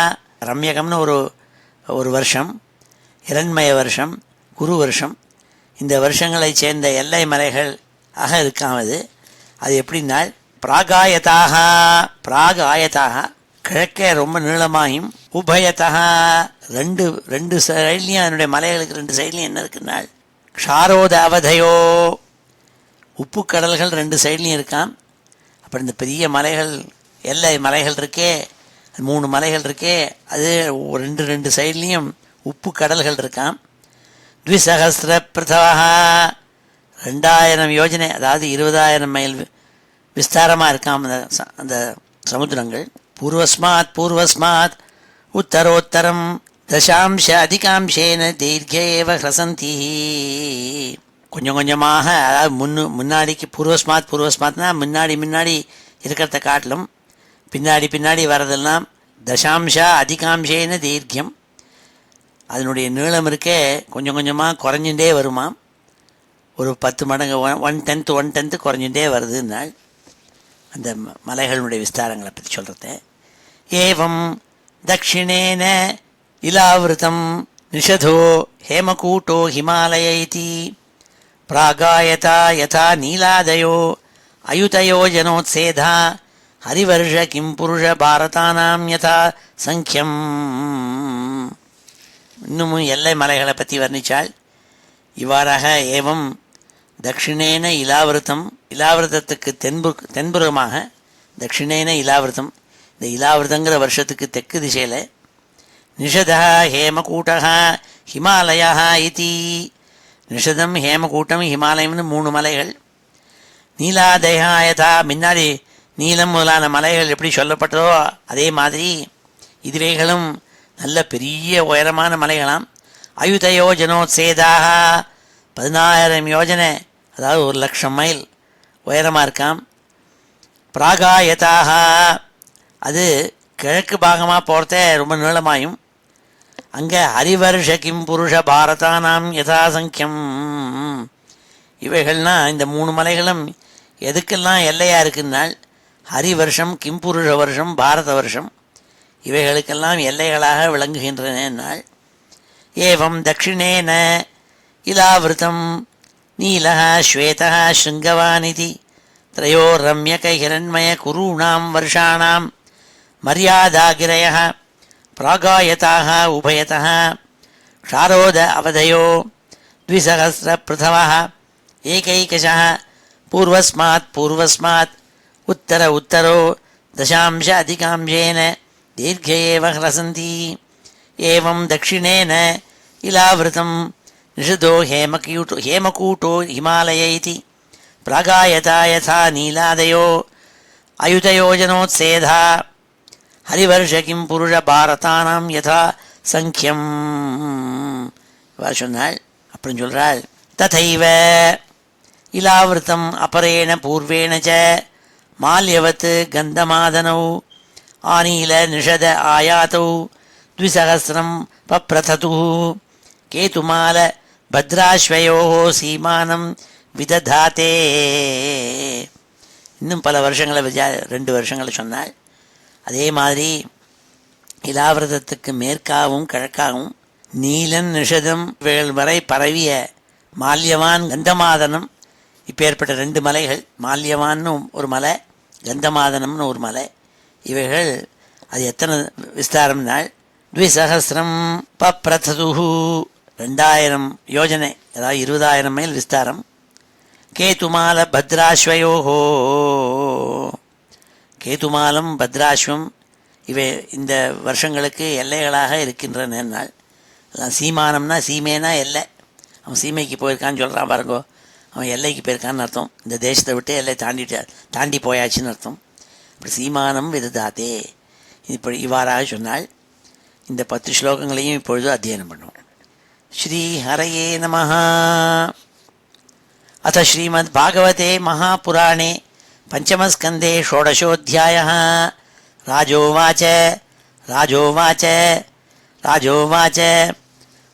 ரம்யகம்னு ஒரு வருஷம், ஹிரண்மய வருஷம், குரு வருஷம், இந்த வருஷங்களை சேர்ந்த எல்லை மலைகள் ஆக இருக்காம். அது எப்படின்னால் பிராகாயதாக கிழக்கே ரொம்ப நீளமாயும், உபயத்தா ரெண்டு சைட்லையும், அதனுடைய மலைகளுக்கு 2 சைட்லையும் என்ன இருக்குன்னால் க்ஷாரோத அவதயோ உப்பு கடல்கள் 2 சைட்லையும் இருக்காம். அப்புறம் இந்த பெரிய மலைகள் எல்லை மலைகள் இருக்கே, 3 மலைகள் இருக்கே, அது ரெண்டு சைட்லேயும் உப்பு கடல்கள் இருக்காம். 2000 பிரதவா 2000 யோஜனை, அதாவது 20,000 மைல் விஸ்தாரமாக இருக்காம் அந்த சமுத்திரங்கள். பூர்வஸ்மாத் உத்தரோத்தரம் தசாம்ச அதிகாம்சேன தீர்க்கேவ ஹ்ரசந்தி. கொஞ்சம் கொஞ்சமாக, அதாவது முன்னாடிக்கு பூர்வஸ்மாத்னா முன்னாடி இருக்கிறத காட்டிலும் பின்னாடி வரதெல்லாம் தசாம்சா அதிகாம்சேன தீர்க்கியம், அதனுடைய நீளம் இருக்கே கொஞ்சம் கொஞ்சமாக குறைஞ்சுட்டே வருமாம். ஒரு 10 மடங்கு 1/10 குறைஞ்சுட்டே வருதுன்னாள். அந்த மலைகளுடைய விஸ்தாரங்களை பற்றி சொல்கிறத. ஏவம் தக்ஷிணேன இலாவிருத்தம் நிஷதோ ஹேமகூட்டோ ஹிமாலய இதி பிராகாயதா யதா நீலாதயோ அயுதயோ ஜனோத்சேதா ஹரிவர்ஷ கிம் புருஷ பாரதானாம் யதா சங்கியம். இன்னமும் எல்லை மலைகளை பற்றி வர்ணித்தாள். இவ்வாறாக ஏவம் தக்ஷிணேன இலாவிருத்தம், இலாவிரதத்துக்கு தென்புறமாக தக்ஷிணேன இலாவிரதம், இந்த இலாவிரதங்கிற வருஷத்துக்கு தெற்கு திசையில் நிஷதா ஹேமகூட்டா ஹிமாலயா இதி. நிஷதம் ஹேமகூட்டம் ஹிமாலயம்னு 3 மலைகள். நீலாதயா யதா, முன்னாடி நீலம் முதலான மலைகள் எப்படி சொல்லப்பட்டதோ அதே மாதிரி இதுவைகளும் நல்ல பெரிய உயரமான மலைகளாம். அயுதயோ ஜனோத்சேதாக 10,000 யோஜனை, அதாவது 1,00,000 மைல் உயரமாக இருக்காம். பிராகாயதாக, அது கிழக்கு பாகமாக போகிறத ரொம்ப நீளமாயும். அங்கே ஹரிவர்ஷ கிம் புருஷ பாரதானாம் யதாசங்கியம். இவைகள்னால் இந்த 3 மலைகளும் எதுக்கெல்லாம் எல்லையாக இருக்குன்னால் ஹரிவர்ஷம் கிம்புருஷ வருஷம் பாரத வருஷம் இவைகளுக்கெல்லாம் எல்லைகளாக விளங்குகின்றனால். ஏவம் தக்ஷிணேன இலாவிருத்தம் நீலः ஸ்வேதः ஸ்ருங்கவானிதி த்ரயோ ரம்யக ஹிரண்மய குரூணாம் வருஷாணாம் மர்யாதாகிரயः பிராகாயதாः உபயதः க்ஷாரோத அவதயோ 200 பிரதவः ஏகைகஷः பூர்வஸ்மாத் உத்தரோ தசாம்ச அதிகாம்சேன தீர்க்க ஏவ ஹ்ரசந்தி. ஏவம் தக்ஷிணேன இலாவிருத்தம் நிஷதோ ஹேமகூட்டோ ஹிமாலய இதி பிராகாயதா யதா நீலாதயோ அயுதயோ ஜனோத்சேதா ஹரிவர்ஷ கிம் புருஷ பாரதானாம் யதா சங்கியம். சொன்னாள். அப்படின்னு சொல்கிறாள். ததைவ இலாவிருத்தம் அபரேண பூர்வேண ச மால்யவத் கந்தமாதனௌ ஆனீல நிஷத ஆயாதௌ 200 பப்ரதது கேதுமால பத்ராஸ்வயோ சீமானம் விததாதே. இன்னும் பல வருஷங்களை 2 வருஷங்களை சொன்னாள். அதே மாதிரி இலாவிரதத்துக்கு மேற்காகவும் கிழக்காகவும் நீலன் நிஷதம் வரை பரவிய மால்யவான் கந்தமாதனம், இப்போ ஏற்பட்ட 2 மலைகள், மால்யவான்னு ஒரு மலை, கந்தமாதனம்னு ஒரு மலை. இவைகள் அது எத்தனை விஸ்தாரம்னால் 200 பப்ரதது 2000 யோஜனை, அதாவது 20,000 மைல் விஸ்தாரம். கேதுமால பத்ராஸ்வயோஹோ, கேதுமாலம் பத்ராஸ்வம் இவை இந்த வருஷங்களுக்கு எல்லைகளாக இருக்கின்றன. அதான் சீமானம்னா சீமேனா எல்லை. அவன் சீமைக்கு போயிருக்கான்னு சொல்கிறான் பாருங்கோ, அவன் எல்லைக்கு போயிருக்கான்னு அர்த்தம். இந்த தேசத்தை விட்டு எல்லை தாண்டி போயாச்சுன்னு அர்த்தம். இப்படி சீமானம் விததாதே, இப்படி இவ்வாறாக சொன்னால். இந்த 10 ஸ்லோகங்களையும் இப்பொழுது அத்தியனம் பண்ணுவோம். ஸ்ரீ ஹரயே நமஹ. அத ஸ்ரீமத் பாகவதே மகாபுராணே பஞ்சமஸ்கந்தே ஷோடசோऽध्यायः. ராஜோவாச்ச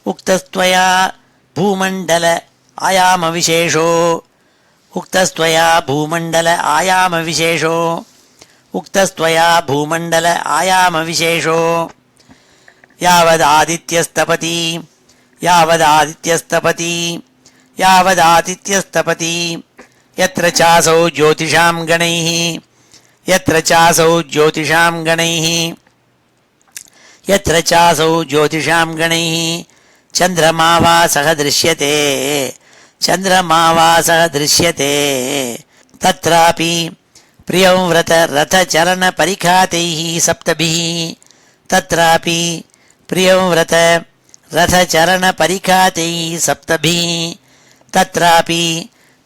உக்தஸ்த்வயா பூமண்டல ஆயாம விசேஷோ யாவதாதித்யஸ்தபதி யத்ர சாசௌ ஜோதிஷாம் கணைः சந்திரமாவாசः திருஷ்யதே. தத்ராபி प्रियं व्रत रथचरणपरिखातैः सप्तभिः तत्रापि प्रियं व्रत रथचरणपरिखातैः सप्तभिः तत्रापि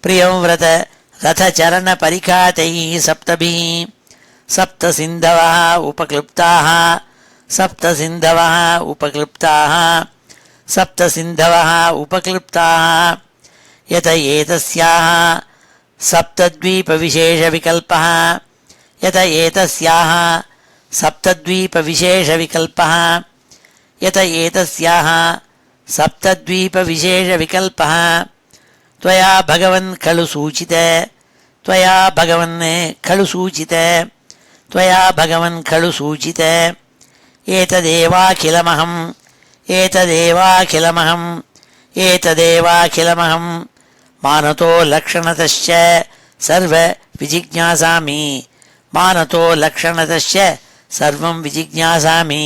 प्रियं व्रत रथचरणपरिखातैः सप्तभिः सप्तसिन्धवः उपक्लृप्ताः सप्तसिन्धवः उपक्लृप्ताः सप्तसिन्धवः उपक्लृप्ताः यत एतस्याः सप्तद्वीपविशेषविकल्पः यत एतस्याः सप्तद्वीपविशेषविकल्पः यत एतस्याः सप्तद्वीपविशेषविकल्पः त्वया भगवन् खलु सूचिते त्वया भगवन् खलु सूचिते त्वया भगवन् खलु सूचिते एतदेवाखिलमहम् एतदेवाखिलमहम् एतदेवाखिलमहं मानतो लक्षणतश्च सर्व विजिज्ञासामि मानतो लक्षणतश्च सर्वं विजिज्ञासामि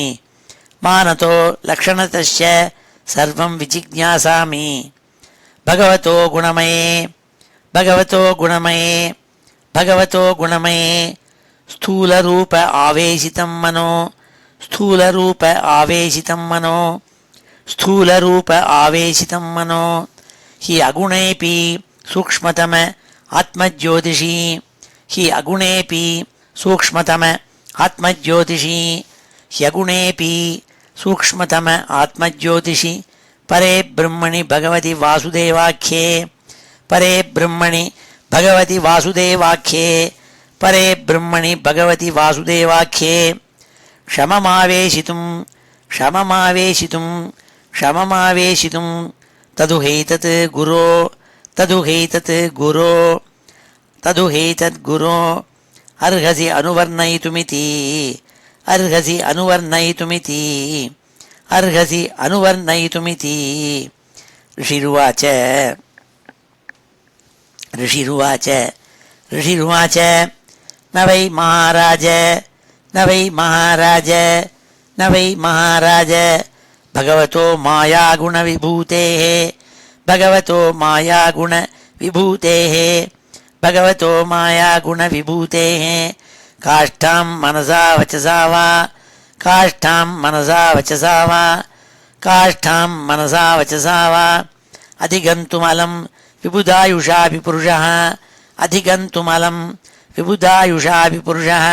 मानतो लक्षणतश्च सर्वं विजिज्ञासामि भगवतो गुणमये भगवतो गुणमये भगवतो गुणमये स्थूलरूप आवेशितं मनो स्थूलरूप आवेशितं मनो स्थूलरूप आवेशितं मनो हि अगुणेऽपि सूक्ष्मतम आत्मज्योतिषी हि अगुणेऽपि सूक्ष्मतम आत्मज्योतिषी ह्यगुणेऽपि सूक्ष्मतम आत्मज्योतिषि परे ब्रह्मणि भगवति वासुदेवाख्ये परे ब्रह्मणि भगवति वासुदेवाख्ये परे ब्रह्मणि भगवति वासुदेवाख्ये क्षममावेशितुं क्षममावेशितुं क्षममावेशितुं तदुहैतत् गुरो तदुहैतत् गुरो तदुहैतत् गुरो अर्हसि अनुवर्णयितुमिति अर्हसि अनुवर्णयितुमिति अर्हसि अनुवर्णयितुमिति ऋषिरुवाच ऋषिरुवाच ऋषिरुवाच न वै महाराज न वै महाराज न वै महाराज भगवतो मायागुणविभूतेः भगवतो मायागुणविभूतेः भगवतो मायागुणविभूतेः काष्ठां मनसा वचसा वा काष्ठां मनसा वचसा वा काष्ठां मनसा वचसा वा अधिगन्तुमलं विबुधायुषापि पुरुषः अधिगन्तुमलं विबुधायुषापि पुरुषः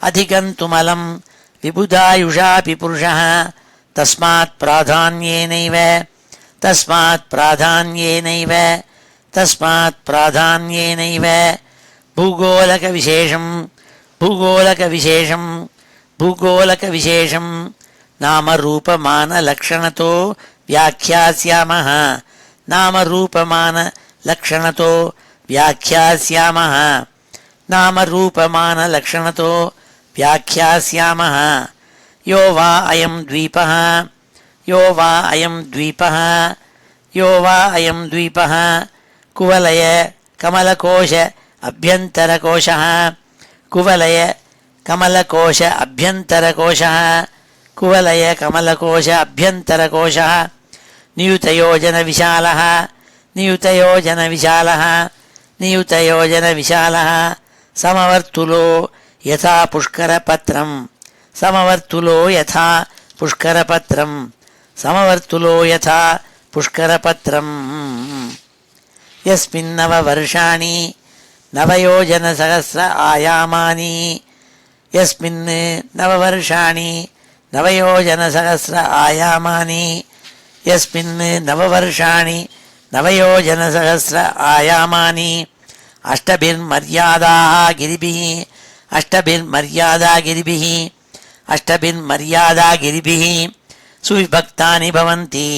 अधिगन्तुमलं विबुधायुषापि पुरुषः तस्मात् प्राधान्येनैव तस्मात् प्राधान्येनैव तस्मात् प्राधान्येनैव भूगोलकविशेषं भूगोलकविशेषं भूगोलकविशेषं नामरूपमानलक्षणतो व्याख्यास्यामः नामरूपमानलक्षणतो व्याख्यास्यामः नामरूपमानलक्षणतो व्याख्यास्यामः यो वा अयं द्वीपः यो वा अयं द्वीपः यो वा अयं द्वीपः कुवलय कमलकोश अभ्यन्तरकोशः कुवलय कमलकोश अभ्यन्तरकोशः कुवलय कमलकोश अभ्यन्तरकोशः नियुतयोजनविशालः नियुतयोजनविशालः नियुतयोजनविशालः समवर्तुलो यथा पुष्करपत्रं समवर्तुलो यथा पुष्करपत्रं समवर्तुलो यथा पुष्करपत्रं यस्मिन्नववर्षाणि नवयोजनसहस्र आयामानि यस्मिन् नववर्षाणि नवयोजनसहस्र आयामानि यस्मिन् नववर्षाणि नवयोजनसहस्र आयामानि अष्टभिर्मर्यादाः गिरिभिः अष्टभिर्मर्यादा गिरिभिः अष्टभिर्मर्यादागिरिभिः सुविभक्तानि भवन्ति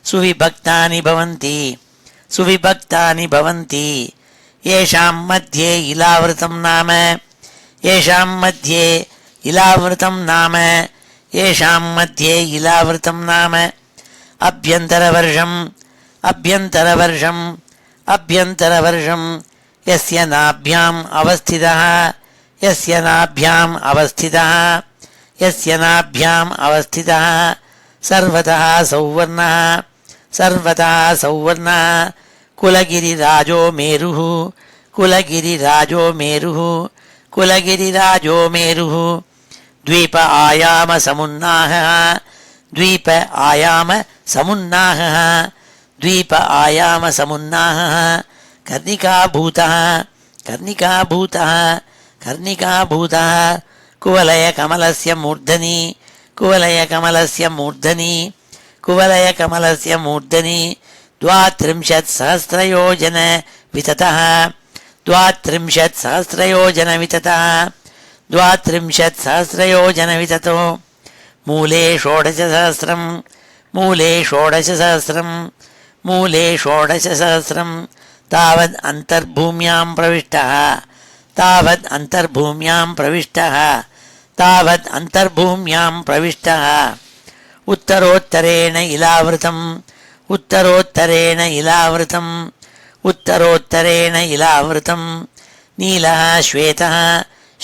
सुविभक्तानि भवन्ति सुविभक्तानि भवन्ति येषां मध्ये इलावृतं नाम येषां मध्ये इलावृतं नाम येषां मध्ये इलावृतं नाम अभ्यन्तरवर्षम् अभ्यन्तरवर्षम् अभ्यन्तरवर्षम् यस्य नाभ्याम् अवस्थितः यस्य नाभ्याम् अवस्थितः यस्य नाभ्याम् अवस्थितः सर्वतः सौवर्णः सर्वतः सौवर्णः कुलगिरिराजो मेरुः कुलगिरिराजो मेरुः குலகிரிராஜோ மேருः द्वीप आयाम समुन्नाहः द्वीप आयाम समुन्नाहः द्वीप आयाम समुन्नाहः कर्णिकाभूतः कर्णिकाभूतः कर्णिकाभूतः कुवलयकमलस्य मूर्धनि कुवलयकमलस्य मूर्धनि कुवलयकमलस्य मूर्धनि 32 सहस्रयोजन विततः 32 सहस्रयोजन विततः 32 सहस्रयोजन विततो मूले 16 मूले 16 मूले 16 तावद् अन्तर्भूम्यां प्रविष्टः तावद् अन्तर्भूम्यां प्रविष्टः तावद् अन्तर्भूम्यां प्रविष्टः उत्तरोत्तरेण इलावृतम् उत्तरोत्तरेण इलावृतम् उत्तरोत्तरेण इलावृतम् नीलः श्वेतः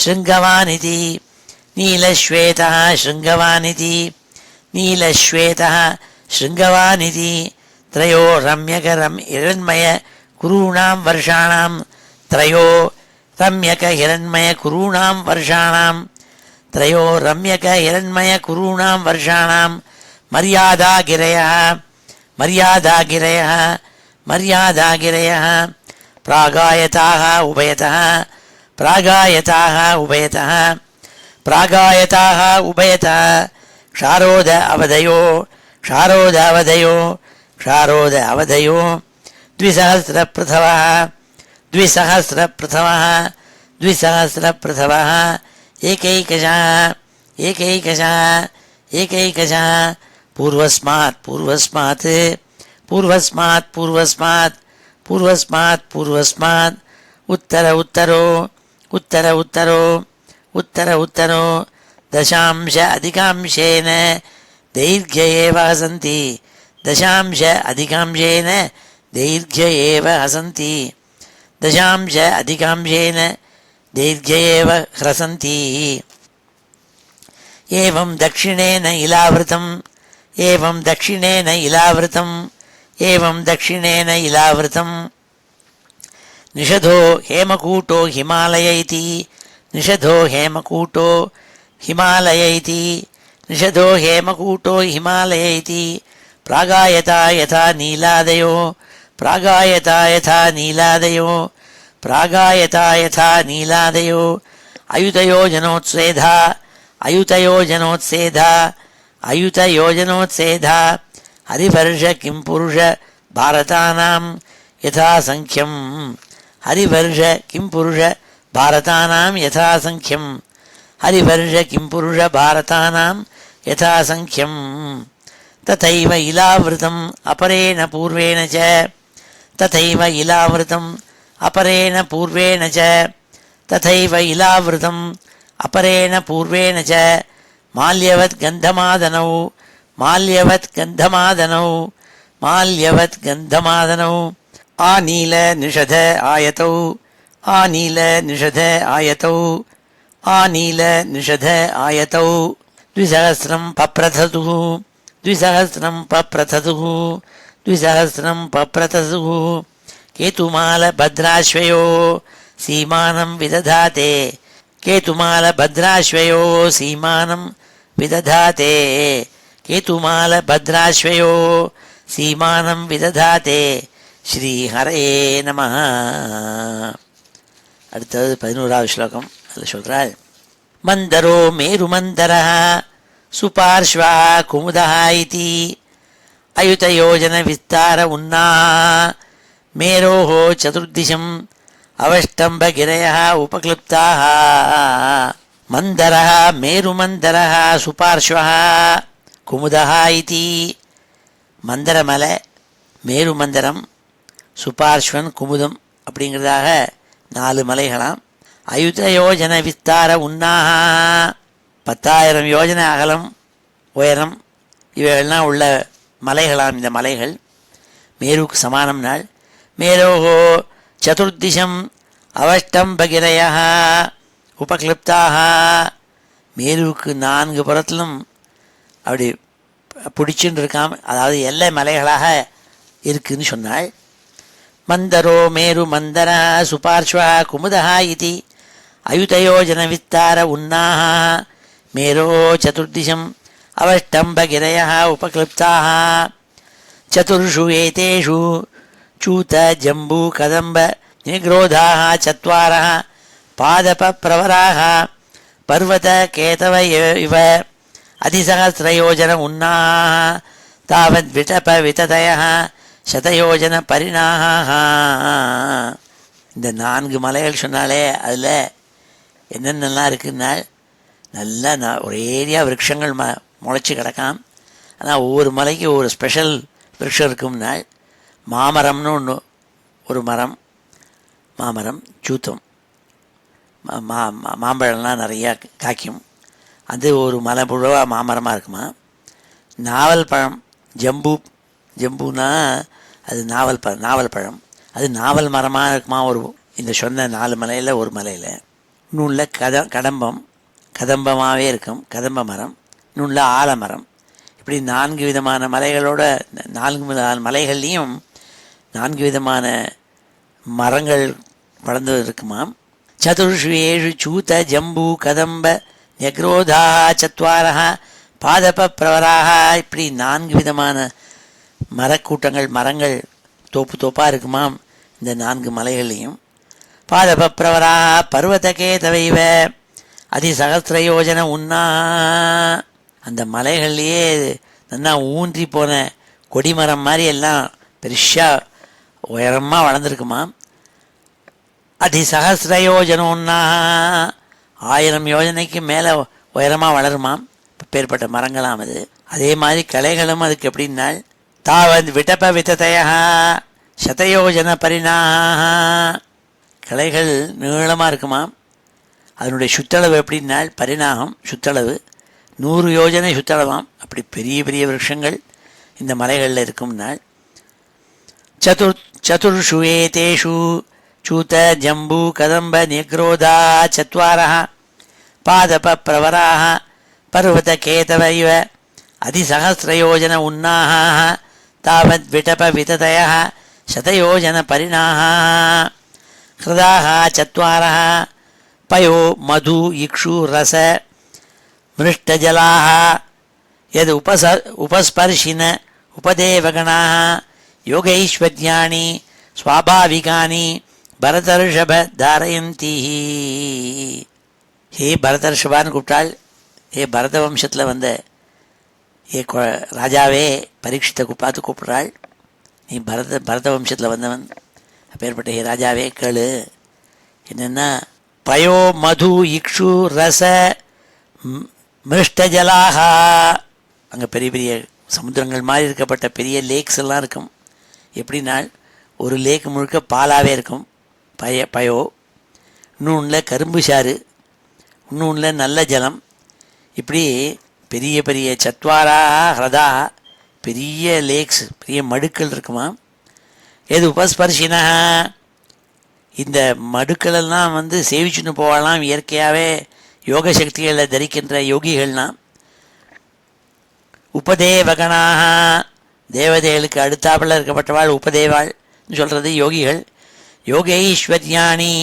शृङ्गवानिति नीलश्वेतः शृङ्गवानिति नीलश्वेतः शृङ्गवानिति त्रयो रम्यकरं हिरण्मय कुरूणां वर्षाणां त्रयो रम्यक हिरण्मय कुरूणां वर्षाणां त्रयो रम्यक हिरण्मय कुरूणां वर्षाणां मर्यादागिरयः मर्यादागिरयः मर्यादागिरयः प्रागायताः उभयतः प्रागायताः उभयतः प्रागायताः उभयतः क्षारोद अवधयो क्षारोद अवधयो क्षारोद अवधयो द्विसहस्रपृथवः द्विसहस्रपृथवः द्विसहस्रपृथवः एकैकशः एकैकशः एकैकशः पूर्वस्मात् पूर्वस्मात् पूर्वस्मात् पूर्वस्मात् पूर्वस्मात् पूर्वस्मात् उत्तर उत्तरो उत्तर उत्तरो उत्तर उत्तरो दशांश अधिकांशेन दैर्घ्य एव हसन्ति दशांश अधिकांशेन दैर्घ्य एव हसन्ति दशांश अधिकांशेन दैर्घ्य एव ह्रसन्ति एवं दक्षिणेन इलावृतम् एवं दक्षिणेन इलावृतम् एवं दक्षिणेन इलावृतम् निषधो हेमकूटो हिमालय इति निषधो हेमकूटो हिमालय इति निषधो हेमकूटो हिमालय इति प्रागायता यथा नीलादयो प्रागायता यथा नीलादयो प्रागायता यथा नीलादयो अयुतयोजनोत्सेधा अयुतयोजनोत्सेधा अयुतयोजनोत्सेधा हरिवर्ष किं पुरुष भारतानां यथा संख्यं हरिवर्ष किं पुरुष भारतानां यथा संख्यं हरिवर्ष किं पुरुष भारतानां यथा संख्यं तथैव इलावृतम् अपरेण पूर्वेण च तथैव इलावृतम् अपरेण पूर्वेण च तथैव इलावृतम् अपरेण पूर्वेण च माल्यवत् गन्धमादनौ माल्यवत् गन्धमादनौ माल्यवत् गन्धमादनौ आनील निषध आयतौ आनील निषध आयतौ आनील निषध आयतौ द्विसहस्रं पप्रथतुः द्विसहस्रं पप्रथतुः द्विसहस्रं पप्रथतुः केतुमाल भद्राश्वयो सीमानं विदधाते केतुमाल भद्राश्वयो सीमानं विदधाते केतुमाल भद्राश्वयो सीमानं विदधाते ஸ்ரீஹரே நமः. அடுத்தது 11வது ஸ்லோகம். அதில் சொல்கிறார், மந்தரோ மேருமந்தரः சுபார்ஷ்வः குமுதः இதி அயுதயோஜன விஸ்தார உன்னாः மேரோः சதுர்திசம் அவஷ்டம்பகிரயः உபக்ளுப்தாः. மந்தரः மேருமந்தரः சுபார்ஷ்வः குமுதः இதி. மந்தரமலை, மேருமந்தரம், சுபார்ஷ்வன், குமுதம் அப்படிங்கிறதாக 4 மலைகளாம். அயுத யோஜன விஸ்தார உன்னாக 10,000 யோஜனை அகலம் உயரம் இவைகள்லாம் உள்ள மலைகளாம் இந்த மலைகள். மேருக்கு சமானம் நாள். மேரோகோ சதுர்திசம் அவஷ்டம்பகிரய உபக்ளிப்தாக. மேருக்கு 4 புறத்திலும் அப்படி பிடிச்சுன்னு இருக்காம, அதாவது எல்லை மலைகளாக இருக்குன்னு சொன்னாள். மந்தரோ மேரு மந்தர சுபார்ஷ்வ குமுதா இதி அயுதயோஜன விஸ்தார உன்னாக மேரோ சதுர்திசம் அவஷ்டம்பகிரய உபக்ளிப்தாக சதுர்ஷு ஏதேஷு சூத ஜம்பு கதம்ப நிக்ரோதாக சத்வாரः பாதப பிரவராக பர்வத கேதவ இவ அதிசகஸ்ரயோஜன உன்னாக தாவத் விடப விததய சதயோஜன பரிணாக. இந்த 4 மலைகள் சொன்னாலே அதில் என்னென்னலாம் இருக்குன்னா நல்லா ஒரு ஏரியா விரக்ஷங்கள் முளைச்சி கிடக்காம். ஆனால் ஒவ்வொரு மலைக்கு ஒவ்வொரு ஸ்பெஷல் விரக்ஷம் இருக்கும்னால் மாமரம்னு ஒன்று ஒரு மரம், மாமரம் சூத்தம் மாம்பழம்லாம் நிறையா காய்க்கும். அது ஒரு மலை முழுவாக மாமரமாக இருக்குமா. நாவல் பழம் ஜம்புனா அது நாவல் பழம், அது நாவல் மரமாக இருக்குமா. ஒரு இந்த சொன்ன 4 மலையில் ஒரு மலையில் இன்னுள்ள கதம்பமாகவே இருக்கும் கதம்ப மரம், இன்னுள்ள ஆலமரம். இப்படி 4 விதமான மலைகளோட 4 மலைகள்லேயும் 4 விதமான மரங்கள் வளர்ந்து இருக்குமாம். சதுர்ஷு ஏழு சூத ஜம்பு கதம்ப நெக்ரோதா சத்வாரா பாதப பிரவராக, இப்படி 4 விதமான மரங்கள் தோப்பாக இருக்குமாம் இந்த 4 மலைகள்லையும். பாதப பிரவராக பர்வதகே தவைவ அதிசகஸ்ரயோஜன உன்னா, அந்த மலைகள்லையே நல்லா ஊன்றி போன கொடிமரம் மாதிரி எல்லாம் பெருசாக உயரமாக வளர்ந்துருக்குமாம். அதிசகஸ்ரயோஜனோன்னா 1000 யோஜனைக்கு மேலே உயரமாக வளருமாம் பேர்பட்ட மரங்களாம் அது. அதே மாதிரி கலைகளும் அதுக்கு எப்படின்னால் தாவத் விடப விததய சதயோஜன பரிணாக, கலைகள் நீளமாக இருக்குமாம். அதனுடைய சுற்றளவு எப்படின்னால் பரிணாகம் சுற்றளவு 100 யோஜனை சுற்றளவாம். அப்படி பெரிய பெரிய விருட்சங்கள் இந்த மலைகளில் இருக்கும்னால் சதுர்ஷு ஏதேஷு சூத ஜம்பு கதம்ப நிக்ரோதா சத்வாரः பாதப பிரவராக பர்வத கேதவ இவ அதிசகஸ்ரயோஜன உன்னாக தாவத் விடப விததய சதயோஜன பரிணாக ஹிருதாக சத்வாரः பயோ மது இக்ஷு ரச மிருஷ்டஜலாக யத் உபஸ்பர்ஷின உபதேவகணாக யோகைஸ்வர்யாணி ஸ்வாபாவிகானி பரதர்ஷப தாரயந்தி. ஹே பரதர்ஷபான்னு கூப்பிட்டாள். ஹே பரத வம்சத்தில் வந்த ராஜாவே பரீட்சித்தை பார்த்து கூப்பிட்றாள். நீ பரத வம்சத்தில் வந்தவன், அப்பேற்பட்ட ஹே ராஜாவே கேளு. என்னென்னா பயோ மது இக்ஷு ரச மிருஷ்டஜலாக, அங்கே பெரிய பெரிய சமுத்திரங்கள் மாதிரி இருக்கப்பட்ட பெரிய லேக்ஸ் எல்லாம் இருக்கும். எப்படினால் ஒரு லேக் முழுக்க பாலாகவே இருக்கும் பயோ, இன்னொன்றில் கரும்பு சாறு, இன்னொன்றில் நல்ல ஜலம். இப்படி பெரிய பெரிய சத்வாரா ஹ்ரதா பெரிய லேக்ஸ் பெரிய மடுக்கள் இருக்குமா. எது உபஸ்பர்ஷினா, இந்த மடுக்களெல்லாம் சேவிச்சுன்னு போகலாம். இயற்கையாகவே யோக சக்திகளை தரிக்கின்ற யோகிகள்லாம். உபதேவகனாக தேவதைகளுக்கு அடுத்தாப்பில் இருக்கப்பட்டவாள் உபதேவாள்னு சொல்கிறது யோகிகள். யோகைஸ்வர்யாணி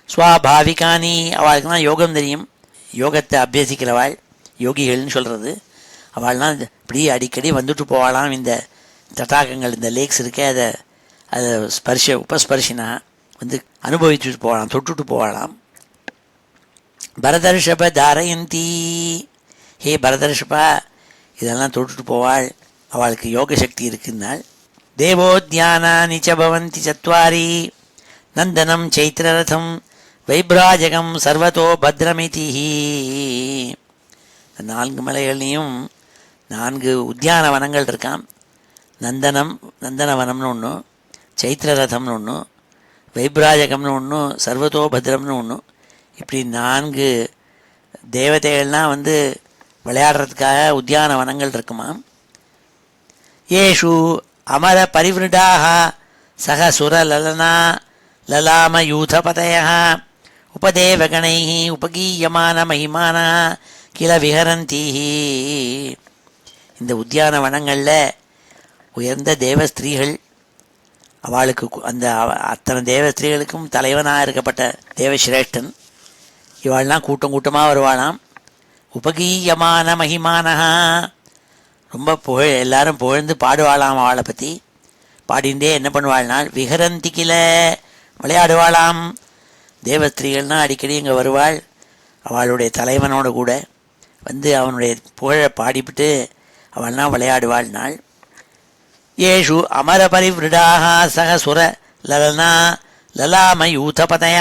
ஸ்வாபாவிகானி, அவளுக்கு தான் யோகம் தெரியும், யோகத்தை அபியசிக்கிறவாள் யோகிகள்னு சொல்கிறது. அவள்லாம் இப்படி அடிக்கடி வந்துட்டு போகலாம். இந்த தடாகங்கள் இந்த லேக்ஸ் இருக்கே அதை உபஸ்பர்ஷினா அனுபவிச்சுட்டு போகலாம், தொட்டுட்டு போகலாம். பரதர்ஷப தாரயந்தி, ஹே பரதர்ஷபா இதெல்லாம் தொட்டுட்டு போவாள், அவளுக்கு யோக சக்தி இருக்குன்னாள். தேவோத்யானானி ச பவந்தி சத்வாரி நந்தனம் சைத்திரரதம் வைப்ராஜகம் சர்வதோ பத்ரமிதி. 4 மலைகள்லையும் 4 உத்தியான வனங்கள் இருக்காம். நந்தனவனம்னு ஒன்று, சைத்திரரதம்னு ஒன்று, வைப்ராஜகம்னு ஒன்று, சர்வதோ பத்ரம்னு ஒன்று. இப்படி 4 தேவதைகள்லாம் விளையாடுறதுக்காக உத்தியான வனங்கள் இருக்குமாம். ஏஷு அமர பரிவிருடாக சக சுர லலனா லலாம யூதபதய உபதேவகணை உபகீயமான மகிமான கில விஹரந்தி. இந்த உத்தியான வனங்களில் உயர்ந்த தேவஸ்திரீகள், அவளுக்கு அத்தனை தேவஸ்திரீகளுக்கும் தலைவனாக இருக்கப்பட்ட தேவசிரேஷ்டன் இவாள்லாம் கூட்டம் கூட்டமாக வருவாளாம். உபகீயமான மகிமானஹா, ரொம்ப எல்லாரும் புகழ்ந்து பாடுவாளாம் அவளை பற்றி. பாடிண்டே என்ன பண்ணுவாள்னால் விஹரந்தி கில, விளையாடுவாளாம். தேவஸ்திரீகள்னால் அடிக்கடி இங்கே வருவாள். அவளுடைய தலைவனோட கூட வந்து அவனுடைய புகழை பாடிவிட்டு அவள்லாம் விளையாடுவாள் நாள். ஏஷு அமர பரிவிருடாக சக சுர லலனா லலாமயூதபதய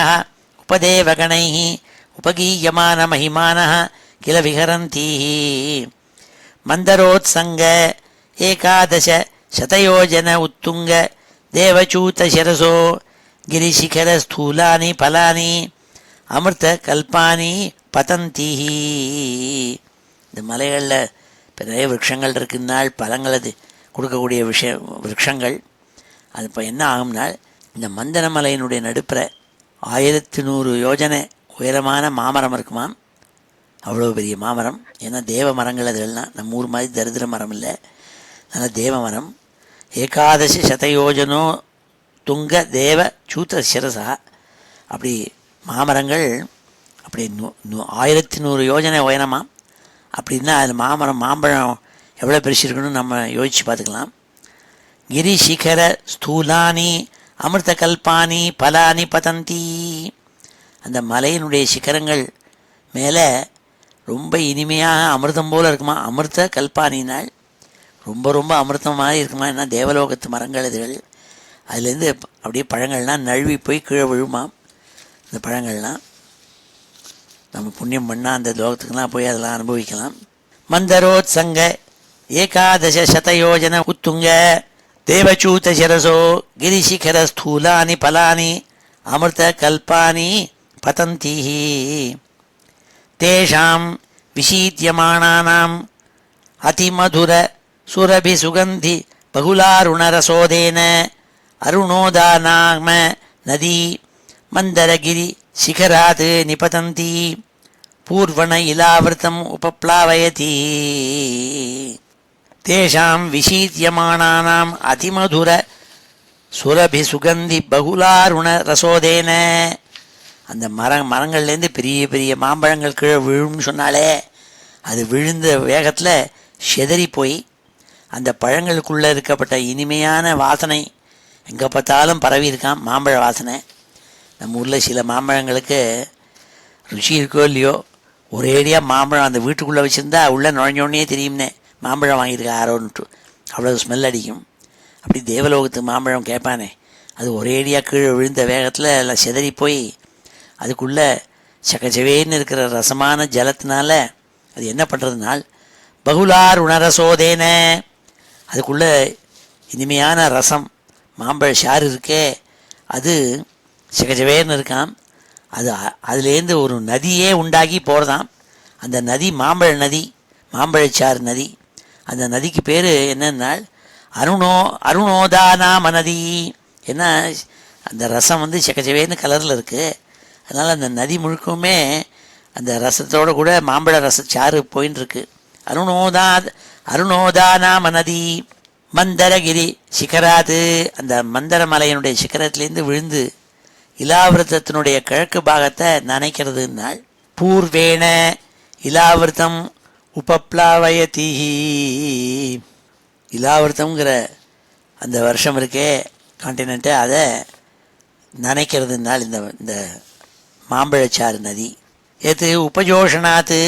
உபதேவகணை உபகீயமான மகிமான கில விஹரந்தி மந்தரோத்சங்க ஏகாதச சதயோஜன உத்துங்க தேவச்சூத சிரசோ கிரிசிகர ஸ்தூலானி பலானி அமிர்த கல்பானி பதந்தி. இந்த மலைகளில் இப்போ நிறைய விரக்ஷங்கள் இருக்குன்னாள், பழங்கள் அது கொடுக்கக்கூடிய விரக்ஷங்கள். அது இப்போ என்ன ஆகும்னால், இந்த மந்தன மலையினுடைய நடுப்புற 1100 யோஜனை உயரமான மாமரம் இருக்குமாம். அவ்வளோ பெரிய மாமரம். ஏன்னா தேவ மரங்கள் அதுகள்லாம் நம்ம ஊர் மாதிரி தரித்திர மரம் இல்லை, அதனால் தேவ மரம். ஏகாதசி சதயோஜனோ துங்க தேவ சூத்த சிரசா, அப்படி மாமரங்கள் அப்படி 1100 யோஜனை உயரமாம். அப்படின்னா அதில் மாம்பழம் எவ்வளோ பெருசிருக்கணும்னு நம்ம யோசித்து பார்த்துக்கலாம். கிரி சிகர ஸ்தூலானி அமிர்த கல்பானி பலானி பதந்தி. அந்த மலையினுடைய சிகரங்கள் மேலே ரொம்ப இனிமையாக அமிர்தம் போல் இருக்குமா. அமிர்த கல்பானினால் ரொம்ப ரொம்ப அமிர்தம் மாதிரி இருக்குமா. என்ன தேவலோகத்து மரங்கள் இதுகள். அதுலேருந்து அப்படியே பழங்கள்லாம் நழுவி போய் கீழே விழுமாம். இந்த பழங்கள்லாம் நம்ம புண்ணியம் பண்ணால் அந்த லோகத்துக்கெல்லாம் போய் அதெல்லாம் அனுபவிக்கலாம். மந்தரோத்சங்க ஏகாதச சதயோஜன உத்துங்க தேவச்சூத சிரசோ கிரிசிகர ஸ்தூலானி பலானி அமிர்த கல்பானி பதந்தி தேஷாம் விசீத்யமானானாம் அதிமதுர சுரபி சுகந்தி பகுலாருணரசோதேன அருணோதானாம நதி மந்தரகிரி சிகராத் நிபதந்தி பூர்வண இலாவிருத்தம் உபப்ளாவயதி. தேஷாம் விசீத்யமானானாம் அதிமதுர சுரபி சுகந்தி பகுலாருண ரசோதேன. அந்த மரங்கள்லேருந்து பெரிய பெரிய மாம்பழங்கள் கீழே விழும்னு சொன்னாலே, அது விழுந்த வேகத்தில் செதறி போய் அந்த பழங்களுக்குள்ளே இருக்கப்பட்ட இனிமையான வாசனை எங்கே பார்த்தாலும் பரவி இருக்கான். மாம்பழ வாசனை. நம்ம ஊரில் சில மாம்பழங்களுக்கு ருச்சி இருக்கோ இல்லையோ, ஒரேடியாக மாம்பழம் அந்த வீட்டுக்குள்ளே வச்சுருந்தா உள்ளே நுழைஞ்சோடனே தெரியும்னே மாம்பழம் வாங்கியிருக்கா ஆரோன்ட்டு, அவ்வளோ ஸ்மெல் அடிக்கும். அப்படி தேவலோகத்து மாம்பழம் கேட்பானே, அது ஒரேடியாக கீழே விழுந்த வேகத்தில் எல்லாம் செதறி போய் அதுக்குள்ளே சக்கச்சவேன்னு இருக்கிற ரசமான ஜலத்தினால அது என்ன பண்ணுறதுனால் பகுலார் உணரசோதேன, அதுக்குள்ளே இனிமையான ரசம் மாம்பழ சாறு இருக்கே அது சகஜவேர்னு இருக்கான். அதுலேருந்து ஒரு நதியே உண்டாகி போகிறதாம். அந்த நதி மாம்பழ நதி, மாம்பழச்சாறு நதி. அந்த நதிக்கு பேர் என்னன்னால் அருணோதானாம நதி. ஏன்னா அந்த ரசம் வந்து சகஜவேர்னு கலரில் இருக்குது. அதனால் அந்த நதி முழுக்குமே அந்த ரசத்தோடு கூட மாம்பழ ரசச்சாறு போயின்னு இருக்கு. அருணோதானாம நதி மந்தரகிரி சிகராது. அந்த மந்தர மலையினுடைய சிகரத்திலேருந்து விழுந்து இலாவிரதத்தினுடைய கிழக்கு பாகத்தை நனைக்கிறதுனால் பூர்வேண இலாவிரதம் உபப்ளாவயதி. இலாவிரதம்ங்கிற அந்த வருஷம் இருக்கே காண்டினென்ட்டு, அதை நனைக்கிறதுனால் இந்த மாம்பழச்சாறு நதி. எது உபஜோஷனாத்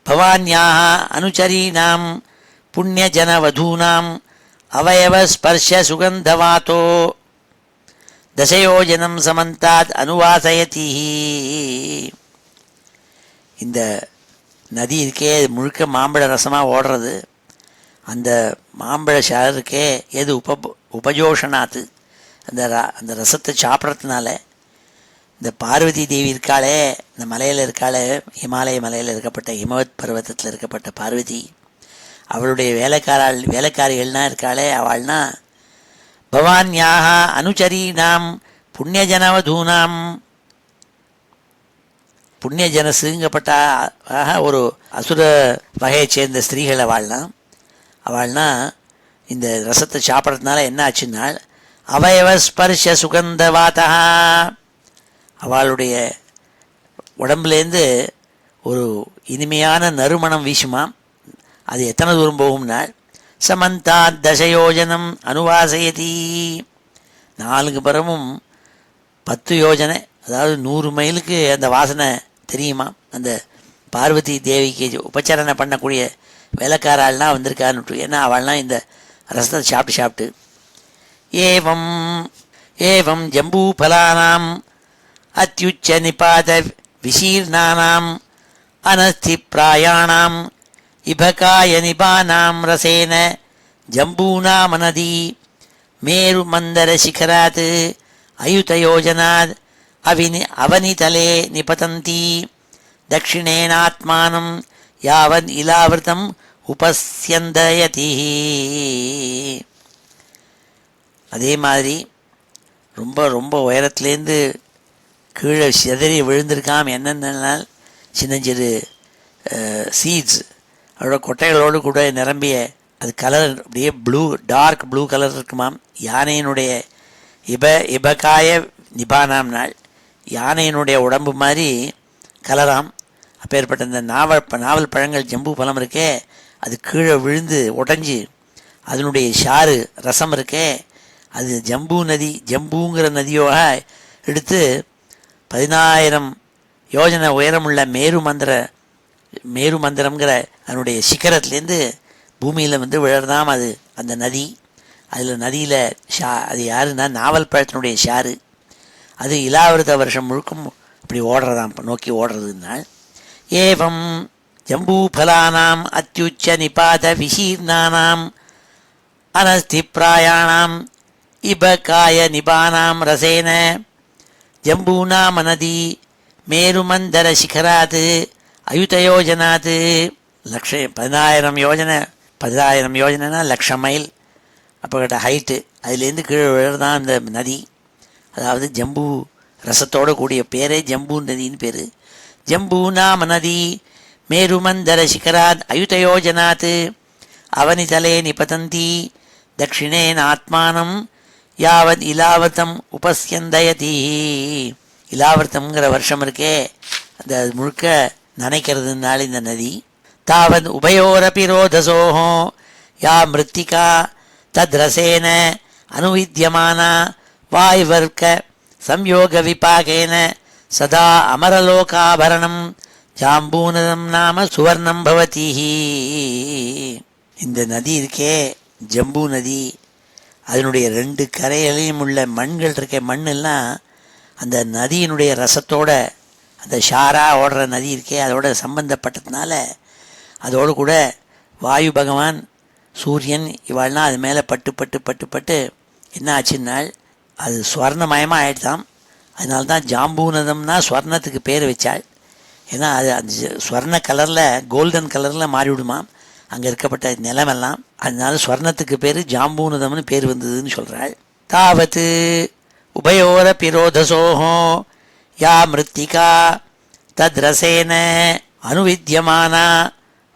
பவான்யாக அனுச்சரீனாம் புண்ணியஜனவதூனாம் அவயவ ஸ்பர்ஷ சுகந்தவாத்தோ தசயோஜனம் சமந்தாத் அனுவாசயதி. இந்த நதி இருக்கே முழுக்க மாம்பழ ரசமாக ஓடுறது. அந்த மாம்பழ சாறு இருக்கே எது உபஜோஷனாத்து, அந்த ரசத்தை சாப்பிட்றதுனால இந்த பார்வதி தேவி இருக்காளே, இந்த மலையில் இருக்காளே, இமாலய மலையில் இருக்கப்பட்ட ஹிமவத் பர்வத்தத்தில் இருக்கப்பட்ட பார்வதி, அவளுடைய வேலைக்காரிகள்னா இருக்காளே, அவள்னா பவான்யாக அனுச்சரீனாம் புண்ணியஜனவதூனாம். புண்ணியஜனசுங்கப்பட்ட ஒரு அசுர வகையை சேர்ந்த ஸ்திரீகள் அவள்னா இந்த ரசத்தை சாப்பிட்றதுனால என்ன ஆச்சுன்னால் அவயவ ஸ்பர்ஷ சுகந்தவாதா, அவளுடைய உடம்புலேருந்து ஒரு இனிமையான நறுமணம் வீசுமாம். அது எத்தனை தூரம் போகும்னா சமந்தா தசயோஜனம் அனுவாசயதி, 4 புறமும் 10 யோஜனை, அதாவது 100 மைலுக்கு அந்த வாசனை தெரியுமா. அந்த பார்வதி தேவிக்கு உபச்சரணை பண்ணக்கூடிய வேலைக்காராள்லாம் வந்திருக்கான்னு, ஏன்னா அவள்லாம் இந்த ரசத்தை சாப்பிட்டு சாப்பிட்டு ஏவம் ஏவம் ஜம்பூபலானாம் அத்யுச்ச நிபாத விசீர்ணானாம் அனஸ்தி பிராயாணாம் இபகாய நிபானாம் ரசேன ஜம்பூனாமநதி மேரு மந்தர சிகராத் அயுதயோஜனாத் அவனிதலே நிபதந்தி தட்சிணேனாத்மானம் யாவன் இலாவிருத்தம் உபஸ்யந்தயதி. அதே மாதிரி ரொம்ப ரொம்ப உயரத்துலேருந்து கீழே சிதறி விழுந்திருக்காம என்னென்னால் சின்னஞ்சிறு சீட்ஸ் அதோட கொட்டைகளோடு கூட நிரம்பிய, அது கலர் அப்படியே ப்ளூ, டார்க் ப்ளூ கலர் இருக்குமாம். யானையினுடைய இபகாய நிபானாம் நாள், யானையினுடைய உடம்பு மாதிரி கலராம். அப்பேற்பட்ட இந்த நாவல் பழங்கள் ஜம்பு பழம் இருக்கே, அது கீழே விழுந்து உடஞ்சி அதனுடைய சாறு ரசம் இருக்கே, அது ஜம்பு நதி, ஜம்புங்கிற நதியோக எடுத்து 10,000 யோஜனை உயரமுள்ள மேரு மந்திரம்ங்கிற அதனுடைய சிகரத்துலேருந்து பூமியில் வந்து விழறதாம் அது அந்த நதி. அதில் நதியில் அது யாருன்னா நாவல் பழத்தினுடைய ஷாரு, அது இலாவிரத வருஷம் முழுக்கும் அப்படி ஓடுறதாம், நோக்கி ஓடுறதுனால். ஏவம் ஜம்பூபலானாம் அத்யுச்ச நிபாத விசீர்ணானாம் அனஸ்தி பிராயாணாம் இபகாய நிபானாம் ரசேன ஜம்பூனாமநதி மேருமந்தர சிகராத் அயுதயோஜனாத். 10,000 யோஜனை, 10,000 யோஜனைனா 1,00,000 மைல் அப்போக்கிட்ட ஹைட்டு. அதுலேருந்து கீழே விழுறதான் இந்த நதி. அதாவது ஜம்பு ரசத்தோடு கூடிய பேரே ஜம்பு நதின்னு பேர். ஜம்பு நாம நதி மேருமந்தர சிகராத் அயுதயோஜனாத் அவனிதலே நிபதந்தி தட்சிணேன ஆத்மானம் யாவத் இலாவர்த்தம் உபஸ்யந்தயதி. இலாவர்த்தம்ங்கிற வருஷம் இருக்கே, அந்த முழுக்க நனைக்கிறதுனால இந்த நதி. தாவத் உபயோரபி ரோதசோஹோ யா மிருத்திகா தத்ரசேன அனுவித்யமானா வாய்வர்க்க சம்யோக விபாகேன சதா அமரலோகாபரணம் ஜாம்பூனதம் நாம சுவர்ணம் பவதி. இந்த நதி இருக்கே ஜம்பு நதி, அதனுடைய 2 கரையிலையும் உள்ள மண்கள் இருக்க மண்ணெல்லாம் அந்த நதியினுடைய ரசத்தோட, அந்த ஷாரா ஓடுற நதி இருக்கே அதோட சம்பந்தப்பட்டதுனால அதோடு கூட வாயு பகவான், சூரியன் இவாள்லாம் அது மேலே பட்டு பட்டு பட்டு பட்டு என்ன ஆச்சுன்னால் அது ஸ்வர்ணமயமாக ஆயிடுதாம். அதனால தான் ஜாம்பூனதம்னா ஸ்வர்ணத்துக்கு பேர் வச்சாள். ஏன்னா அது அந்த ஸ்வர்ண கலரில், கோல்டன் கலரில் மாறிவிடுமாம் அங்கே இருக்கப்பட்ட நிலமெல்லாம். அதனால ஸ்வர்ணத்துக்கு பேர் ஜாம்பூனதம்னு பேர் வந்ததுன்னு சொல்கிறாள். தாவத்து உபயோர பிரோதசோஹோ யா மிருத்திகா தத்ரசேன அனுவித்யமானா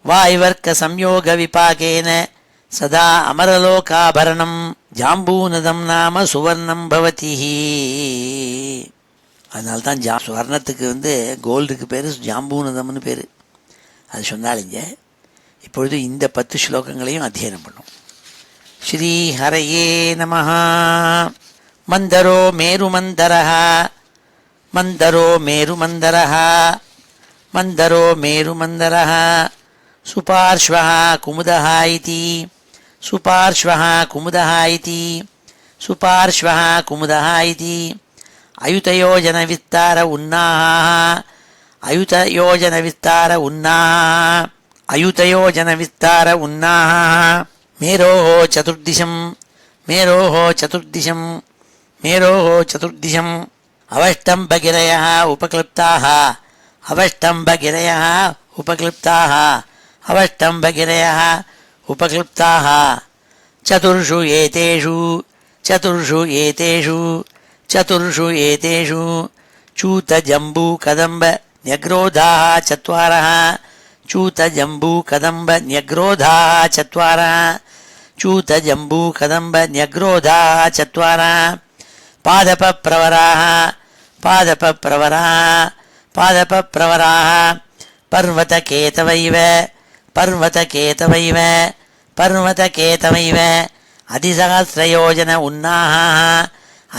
வாய்வர்க்க சம்யோக விபாகேன சதா அமரலோகாபரணம் ஜாம்பூனதம் நாம சுவர்ணம் பவதி. அதனால்தான் சுவர்ணத்துக்கு வந்து கோல்டுக்கு பேர் ஜாம்பூனதம்னு பேர். அது சொன்னாலிங்க. இப்பொழுது இந்த 10 ஸ்லோகங்களையும் அத்தியனம் பண்ணும். ஸ்ரீ ஹரயே நமஹ. மந்தரோ மேருமந்தரஹ மந்தரோ மேருமந்தரஹ மந்தரோ மேருமந்தரஹ சுபார்ஷ்வஹ குமுதஹ இதி சுபார்ஷ்வஹ குமுதஹ இதி சுபார்ஷ்வஹ குமுதஹ இதி அயுதயோஜன விஸ்தார உன்னாஹ அயுதயோஜன விஸ்தார உன்னாஹ அயுதயோஜன விஸ்தார உன்னாஹ மேரோஹ சதுர்திஷம் மேரோஹ சதுர்திஷம் மேரோஹ சதுர்திஷம் அவஷ்டம்பகிரயः உபக்ளிப்தாः அவஷ்டம்பகிரயः உபக்ளிப்தாः அவஷ்டம்பகிரயः உபக்ளிப்தாः சதுர்ஷு ஏதேஷு சதுர்ஷு ஏதேஷு சதுர்ஷு ஏதேஷு சூதஜம்பூ கதம்ப ன்யக்ரோதாः சத்வாரः சூதஜம்பூ கதம்ப ன்யக்ரோதாः சத்வாரः சூதஜம்பூ கதம்ப ன்யக்ரோதாः சத்வாரः பாதப பிரவராः பாதப பிரவராः पादपप्रवराः पर्वतकेतवैव पर्वतकेतवैव पर्वतकेतवैव अधिसहस्रयोजन उन्नाहाः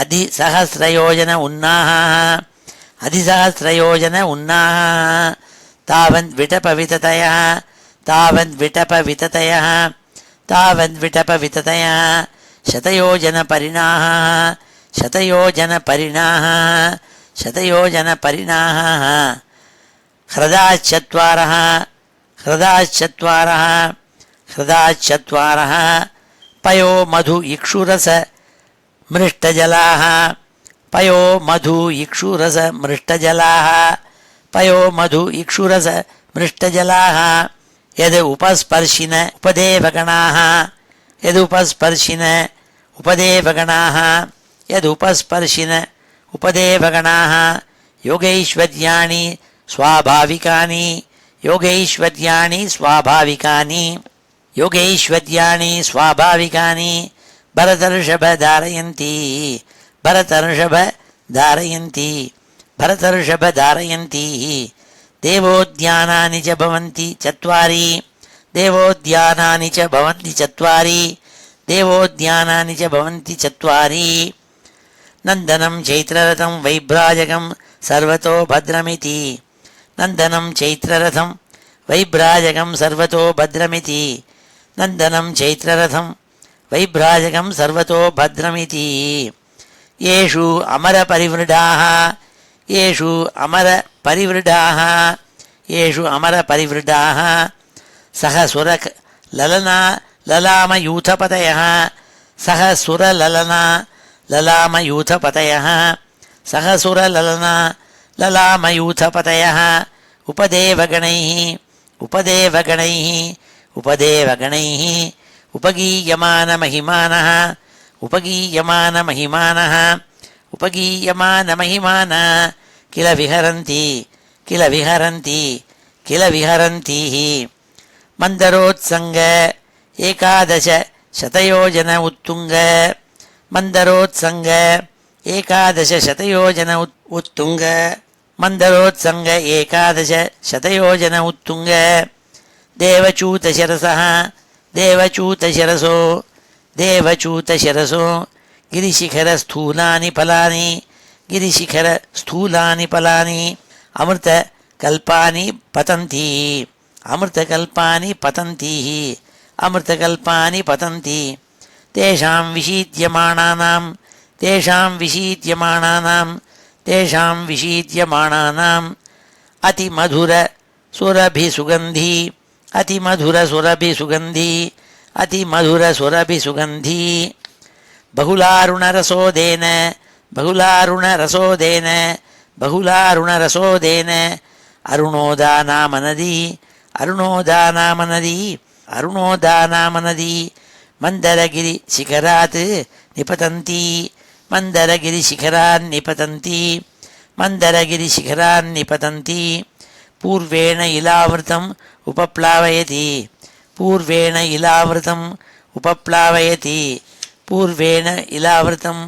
अधिसहस्रयोजन उन्नाहाः अधिसहस्रयोजन उन्नाहाः तावद्विटपविततयः तावद्विटपविततयः तावद्विटपविततयः शतयोजनपरिणाः शतयोजनपरिणाः शतयोजनपरिणाः ह्रदाश्चत्वारः ह्रदाश्चत्वारः ह्रदाश्चत्वारः पयो मधु इक्षुरस मृष्टजलाः पयो मधु इक्षुरस मृष्टजलाः पयो मधु इक्षुरस मृष्टजलाः यद् उपस्पर्शिन उपदेवगणाः यदुपस्पर्शिन उपदेवगणाः यदुपस्पर्शिन उपदेवगणाः योगैश्वर्याणि स्वाभाविकानि योगैश्वर्याणि स्वाभाविकानि योगैश्वर्याणि स्वाभाविकानि भरतर्षभ धारयन्ति भरतर्षभ धारयन्ति भरतर्षभ धारयन्ति देवोद्यानानि च भवन्ति चत्वारि देवोद्यानानि च भवन्ति चत्वारि देवोद्यानानि च भवन्ति चत्वारि नन्दनं चैत्ररथं वैभ्राजकं सर्वतो भद्रमिति नन्दनं चैत्ररथं वैभ्राजकं सर्वतो भद्रमिति नन्दनं चैत्ररथं वैभ्राजकं सर्वतो भद्रमिति येषु अमरपरिवृढाः येषु अमरपरिवृढाः येषु अमरपरिवृढाः सह सुरक ललना ललामयूथपतयः सह सुरललना ललामयूथपतयः सह सुरललना ललामयूथपतयः उपदेवगणैः उपदेवगणैः उपदेवगणैः उपगीयमानमहिमानः उपगीयमानमहिमानः उपगीयमानमहिमानः किल विहरन्ति किल विहरन्ति किल विहरन्तिः मन्दरोत्सङ्ग एकादश शतयोजन उत्तुङ्ग मन्दरोत्सङ्ग एकादश शतयोजन उत्तुङ्ग मन्दरोत्सङ्ग एकादश शतयोजन उत्तुङ्ग देवचूतशिरसः देवचूतशिरसो देवचूतशिरसो गिरिशिखरस्थूलानि फलानि गिरिशिखरस्थूलानि फलानि अमृतकल्पानि पतन्ति अमृतकल्पानि पतन्ति अमृतकल्पानि पतन्ति तेषां विशीद्यमानानां तेषां विशीद्यमानानां तेषां विशीद्यमानानाम् अतिमधुरसुरभिसुगन्धी अतिमधुरसुरभिसुगन्धी अतिमधुरसुरभिसुगन्धी बहुलारुणरसोदेन बहुलारुणरसोदेन बहुलारुणरसोदेन अरुणोदानामनदी अरुणोदानामनदी अरुणोदानामनदी मन्दरगिरिशिखरात् निपतन्ति मन्दरगिरिशिखरान् निपतन्ति मन्दरगिरिशिखरान् निपतन्ति पूर्वेण इलावृतम् उपप्लावयति पूर्वेण इलावृतम् उपप्लावयति पूर्वेण इलावृतम्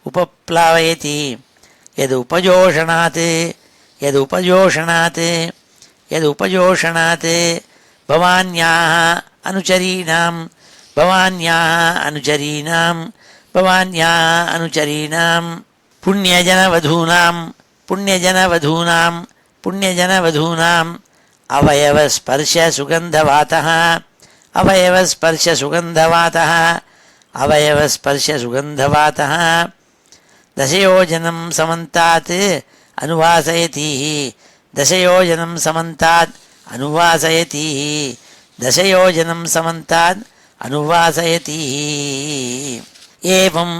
उपप्लावयति यदुपजोषणात् यदुपजोषणात् यदुपजोषणात् भवान्याः अनुचरीणां भवान्याः अनुचरीणां भवान्याः अनुचरीणां पुण्यजनवधूनां पुण्यजनवधूनां पुण्यजनवधूनाम् अवयवस्पर्शसुगन्धवातः अवयवस्पर्शसुगन्धवातः अवयवस्पर्शसुगन्धवातः दशयोजनं समन्तात् अनुवासयति दशयोजनं समन्तात् अनुवासयति दशयोजनं समन्तात् अनुवासयति एवं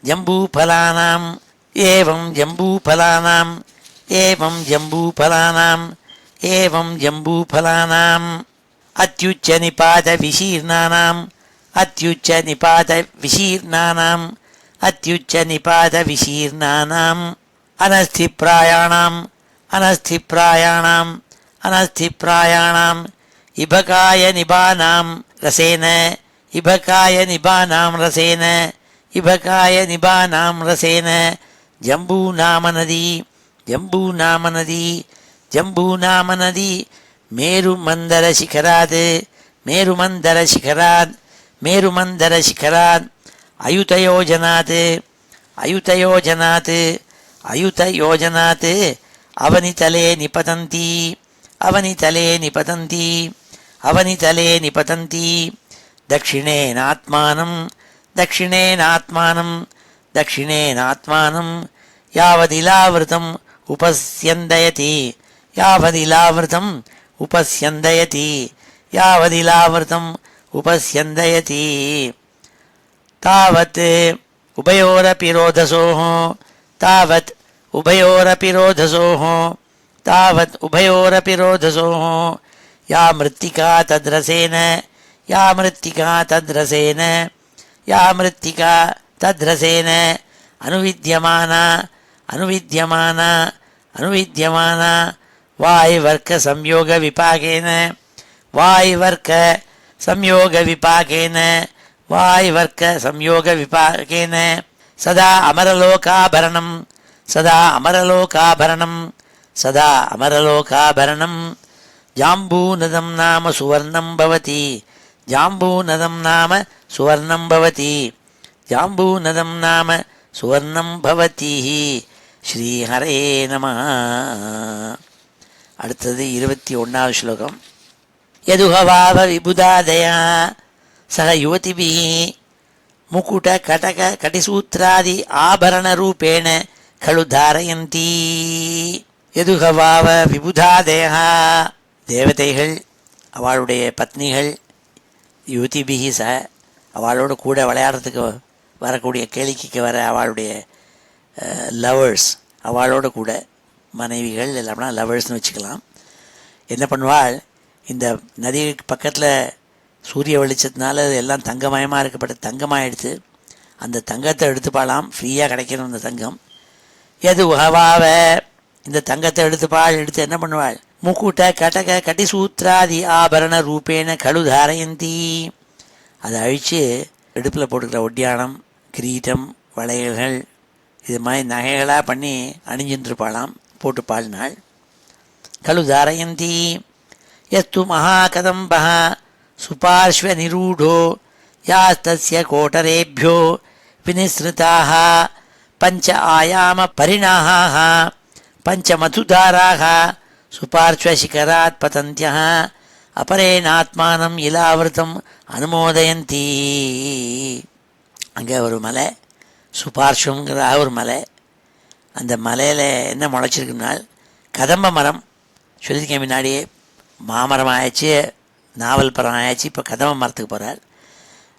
जम्बूफलानाम् एवं जम्बूफलानाम् एवं जम्बूफलानाम् एवं जम्बूफलानाम् अत्युच्चनिपातविशीर्णानाम् अत्युच्चनिपातविशीर्णानाम् अत्युच्चनिपातविशीर्णानाम् अनस्थिप्रायाणाम् अनस्थिप्रायाणाम् अनस्थिप्रायाणाम् इभकाय निबानां रसेन इभकाय निबानां रसेन इभकाय निबानां रसेन जम्बूनामनदी जम्बूनामनदी ஜம்பூ நாம நதி மேருமந்தர சிகராத் மேருமந்தர சிகராத் மேருமந்தர சிகராத் அயுதயோஜனாத் அயுதயோஜனாத் அயுதயோஜனாத் அவனிதலே நிபதந்தி அவனிதலே நிபதந்தி அவனிதலே நிபதந்தி தக்ஷிணேனாத்மானம் தக்ஷிணேனாத்மானம் தக்ஷிணேனாத்மானம் யாவதிலாவிருதம் உபஸ்யந்தயதி யாவதிலாவிருதம் உபஸ்யந்தயதி யாவதிலாவிருதம் உபஸ்யந்தயதி தாவத் உபயோரபி ரோதசோः தாவத் உபயோரபி ரோதசோः தாவத் உபயோரபி ரோதசோः யா மிருத்திகா தத்ரசேன யா மிருத்திகா தத்ரசேன யா மிருத்திகா தத்ரசேன அனுவித்யமானா அனுவித்யமானா அனுவித்யமானா வாய்வர்க்க சம்யோக விபாகேன வாய்வர்க்க சம்யோக விபாகேன வாய்வர்க்க சம்யோக விபாகேன சதா அமரலோகாபரணம் சதா அமரலோகாபரணம் சதா அமரலோகாபரணம் ஜாம்பூநதம் நாம சுவர்ணம் பவதி ஜாம்பூநதம் நாம சுவர்ணம் பவதி ஜாம்பூநதம் நாம சுவர்ணம் பவதி. ஸ்ரீஹரே நமः. அடுத்தது 21வது ஸ்லோகம். யதுஹவாவ விபுதாதயா சக யுவதிபிः முகுட கடக கடிசூத்ராதி ஆபரண ரூபேண கலு தாரயந்தி. யதுஹவாவ விபுதாதயா தேவதைகள் அவளுடைய பத்னிகள் யுவதிபிஹி ச அவளோடு கூட விளையாடுறதுக்கு வரக்கூடிய கேளிக்கைக்கு வர அவளுடைய லவர்ஸ் அவளோட கூட மனைவிகள் இல்லைனா லவர்ஸ்னு வச்சுக்கலாம். என்ன பண்ணுவாள், இந்த நதி பக்கத்தில் சூரிய வெளிச்சத்தினால எல்லாம் தங்கமயமாக இருக்கப்பட்ட தங்கமாக அந்த தங்கத்தை எடுத்துப்பாளாம். ஃப்ரீயாக கிடைக்கணும் அந்த தங்கம். எது உகவாவ இந்த தங்கத்தை எடுத்து என்ன பண்ணுவாள், முக்குட்ட கடக கடிசூத்ராதி ஆபரண ரூபேண கழு தாரயந்தி அதை அழித்து இடுப்பில் போட்டுக்கிற ஒட்டியானம் கிரீட்டம் வளையல்கள் இது மாதிரி நகைகளாக பண்ணி அணிஞ்சின்றிருப்பாளாம், போட்டுப்பாள் நாள். கலு தாரயந்தி எஸ்து மகாகதம்பா சுபார்ஷ்வ நிரூடோ யாஸ்தஸ்ய கோட்டரேபியோ வினிஸ்ருதாக பஞ்ச ஆயாம பரிணாஹாः பஞ்சமதுதாராः சுபார்ஷ்வசிகராத் பதந்த்யः அபரேனாத்மானம் இலாவிருத்தம் அனுமோதயந்தி. அங்கே ஒரு மலை, சுபார்ஷ்வங்கிற ஒரு மலை. அந்த மலையில் என்ன முளைச்சிருக்குனால் கதம்ப மரம். சொல்லியிருக்கேன் முன்னாடியே, மாமரம் ஆயாச்சு, நாவல் பழம் ஆயாச்சு, இப்போ கதம்ப மரத்துக்கு போகிறார்.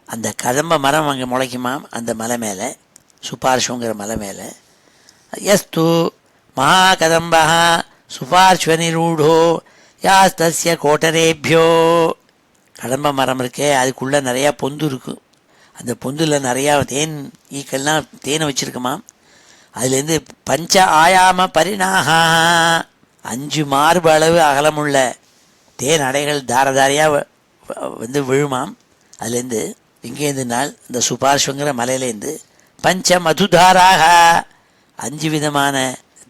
அந்த கதம்ப மரம் அங்கே முளைக்குமாம் அந்த மலை மேலே, சுபார்ஷ்வங்கிற மலை மேலே. எஸ்து மகாகதம்பா சுபார்ஷ்வ நிரூடோ யாஸ்தஸ்ய கோட்டரேபியோ. கடம்ப மரம் இருக்கே, அதுக்குள்ளே நிறையா பொந்து இருக்குது. அந்த பொந்தில் நிறையா தேன் ஈக்கள்லாம் தேனை வச்சுருக்குமாம். அதுலேருந்து பஞ்ச ஆயாம பரிணாகா 5 மார்பு அளவு அகலமுள்ள தேன் அடைகள் தாரதாரியாக விழுமாம். அதுலேருந்து எங்கேருந்துனால் இந்த சுபார்ஷ்வங்கிற மலையிலேருந்து பஞ்ச மதுதாராக 5 விதமான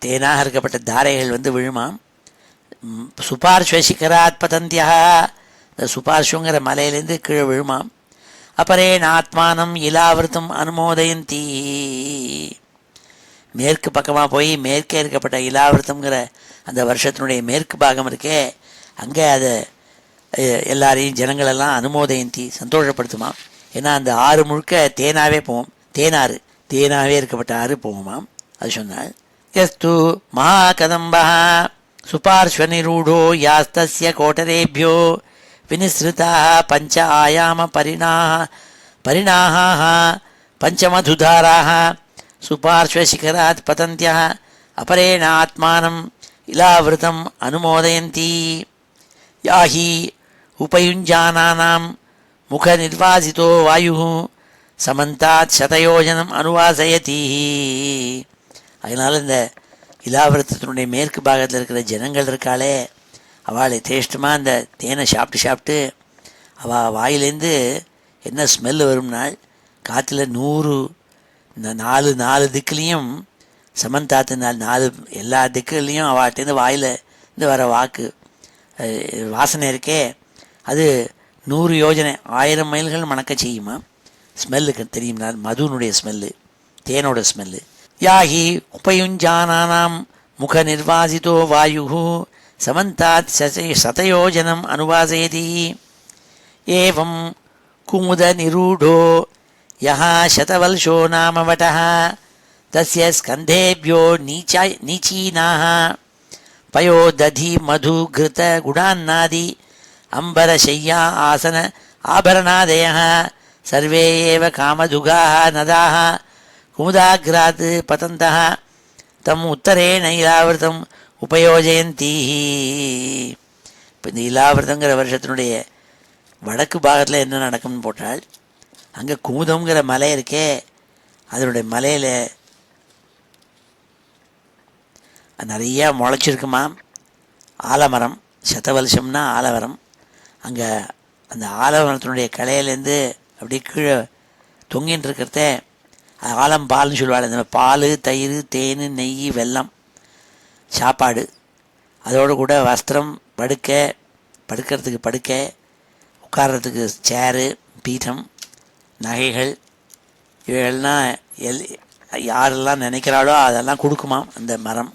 தேனாக இருக்கப்பட்ட தாரைகள் விழுமாம். சுபார்ஷ்வசிகராத் பதந்தியா இந்த சுபார்ஷ்வங்கிற மலையிலேருந்து கீழே விழுமாம். அபரேன் ஆத்மானம் இலாவிருத்தம் அனுமோதயந்தி. மேற்கு பக்கமாக போய் மேற்கே இருக்கப்பட்ட இலாவிருத்தங்கிற அந்த வருஷத்தினுடைய மேற்கு பாகம் இருக்கே, அங்கே அதை எல்லாரையும் ஜனங்களெல்லாம் அனுமோதயந்தி சந்தோஷப்படுத்துமா. ஏன்னா அந்த ஆறு முழுக்க தேனாகவே போவோம், தேனாகவே இருக்கப்பட்ட ஆறு போகுமாம். அது சொன்னால் எஸ்து மகாகதம்பா சுபார்ஷ்வநிரூடோ யாஸ்தஸ்ய கோட்டரேபியோ வினிஸ்ருதா பஞ்ச ஆயாம பரிணாஹாः பஞ்சமதுதாராः சுபார்ஷ்வசிகராத் பதந்த்யः அபரேண ஆத்மானம் இலாவிருத்தம் அனுமோதயந்தி. யாஹி உபயுஞ்சானானாம் முக நிர்வாசிதோ வாயுः சமந்தாத் சதயோஜனம் அனுவாசயதி. அதனால் இந்த இலாவிருத்தத்தினுடைய மேற்கு பாகத்தில் இருக்கிற ஜனங்கள் இருக்காளே, அவள் தேஷ்டமாக அந்த தேனை சாப்பிட்டு அவள் வாயிலேருந்து என்ன ஸ்மெல்லு வரும்னால், காற்றுல 4 திக்குலேயும் சமந்தாத்து 4 எல்லா திக்குலேயும் அவள்கிட்டேருந்து வாயில் இந்த வர வாசனை இருக்கே அது 100 யோஜனை 1000 மைல்கள் மணக்க செய்யுமா. ஸ்மெல்லுக்கு தெரியும்னா மதுனுடைய ஸ்மெல்லு, தேனோட ஸ்மெல்லு. யாஹி உபயுஞ்சானானாம் முக நிர்வாசிதோ வாயு சமந்தாத் சதயோஜனம் அனுவாசயதி. ஏவம் குமுத நிரூடோ யஹா சதவல்ஷோ நாம வடஹ தஸ்ய ஸ்கந்தேப்யோ நீச்சீனாஹ பயோ ததி மது கிருத குடான்னாதி அம்பரசய்யா ஆசன ஆபரணாதயः சர்வே ஏவ காமதுகாः நதாः குமுதாக்ராத் பதந்தः தம் உத்தரேண இலாவிரதம் உபயோஜயந்தி. இப்போ இந்த இலாவிரதங்கிற வருஷத்தினுடைய வடக்கு பாகத்தில் என்ன நடக்கும்னு போட்டால், அங்கே குமுதம்ங்கிற மலை இருக்கே, அதனுடைய மலையில் நிறையா முளைச்சிருக்குமா ஆலமரம். சதவல்சம்னா ஆலமரம். அங்கே அந்த ஆலமரத்தினுடைய கலையிலேருந்து அப்படியே கீழே தொங்கின்னு இருக்கிறத ஆலம்பால்னு சொல்லுவாள். இந்த பால், தயிர், தேன், நெய், வெல்லம், சாப்பாடு, அதோடு கூட வஸ்திரம், படுக்கிறதுக்கு படுக்கை, உட்கார்றதுக்கு சேரு, பீடம், நகைகள், இவைகள்லாம் யாரெல்லாம் நினைக்கிறாளோ அதெல்லாம் கொடுக்குமாம் அந்த மரம்.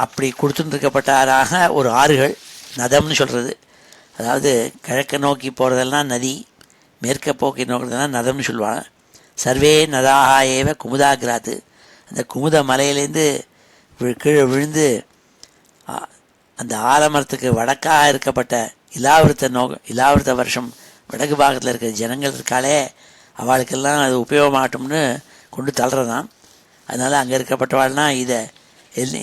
அப்படி கொடுத்துருக்கப்பட்டாராக ஒரு ஆறுகள், நதம்னு சொல்கிறது. அதாவது கிழக்க நோக்கி போகிறதெல்லாம் நதி, மேற்க போக்கி நோக்கிறதெல்லாம் நதம்னு சொல்லுவாங்க. சர்வே நதாக ஏவ குமுதாகிராத்து. அந்த குமுத மலையிலேருந்து கீழே விழுந்து அந்த ஆலமரத்துக்கு வடக்காக இருக்கப்பட்ட இலாவிரத்த வருஷம் வடக்கு பாகத்தில் இருக்கிற ஜனங்கள் இருக்காளே, அவளுக்கெல்லாம் அது உபயோகமாகட்டும்னு கொண்டு தள்ளுறதான். அதனால் அங்கே இருக்கப்பட்டவாள்னா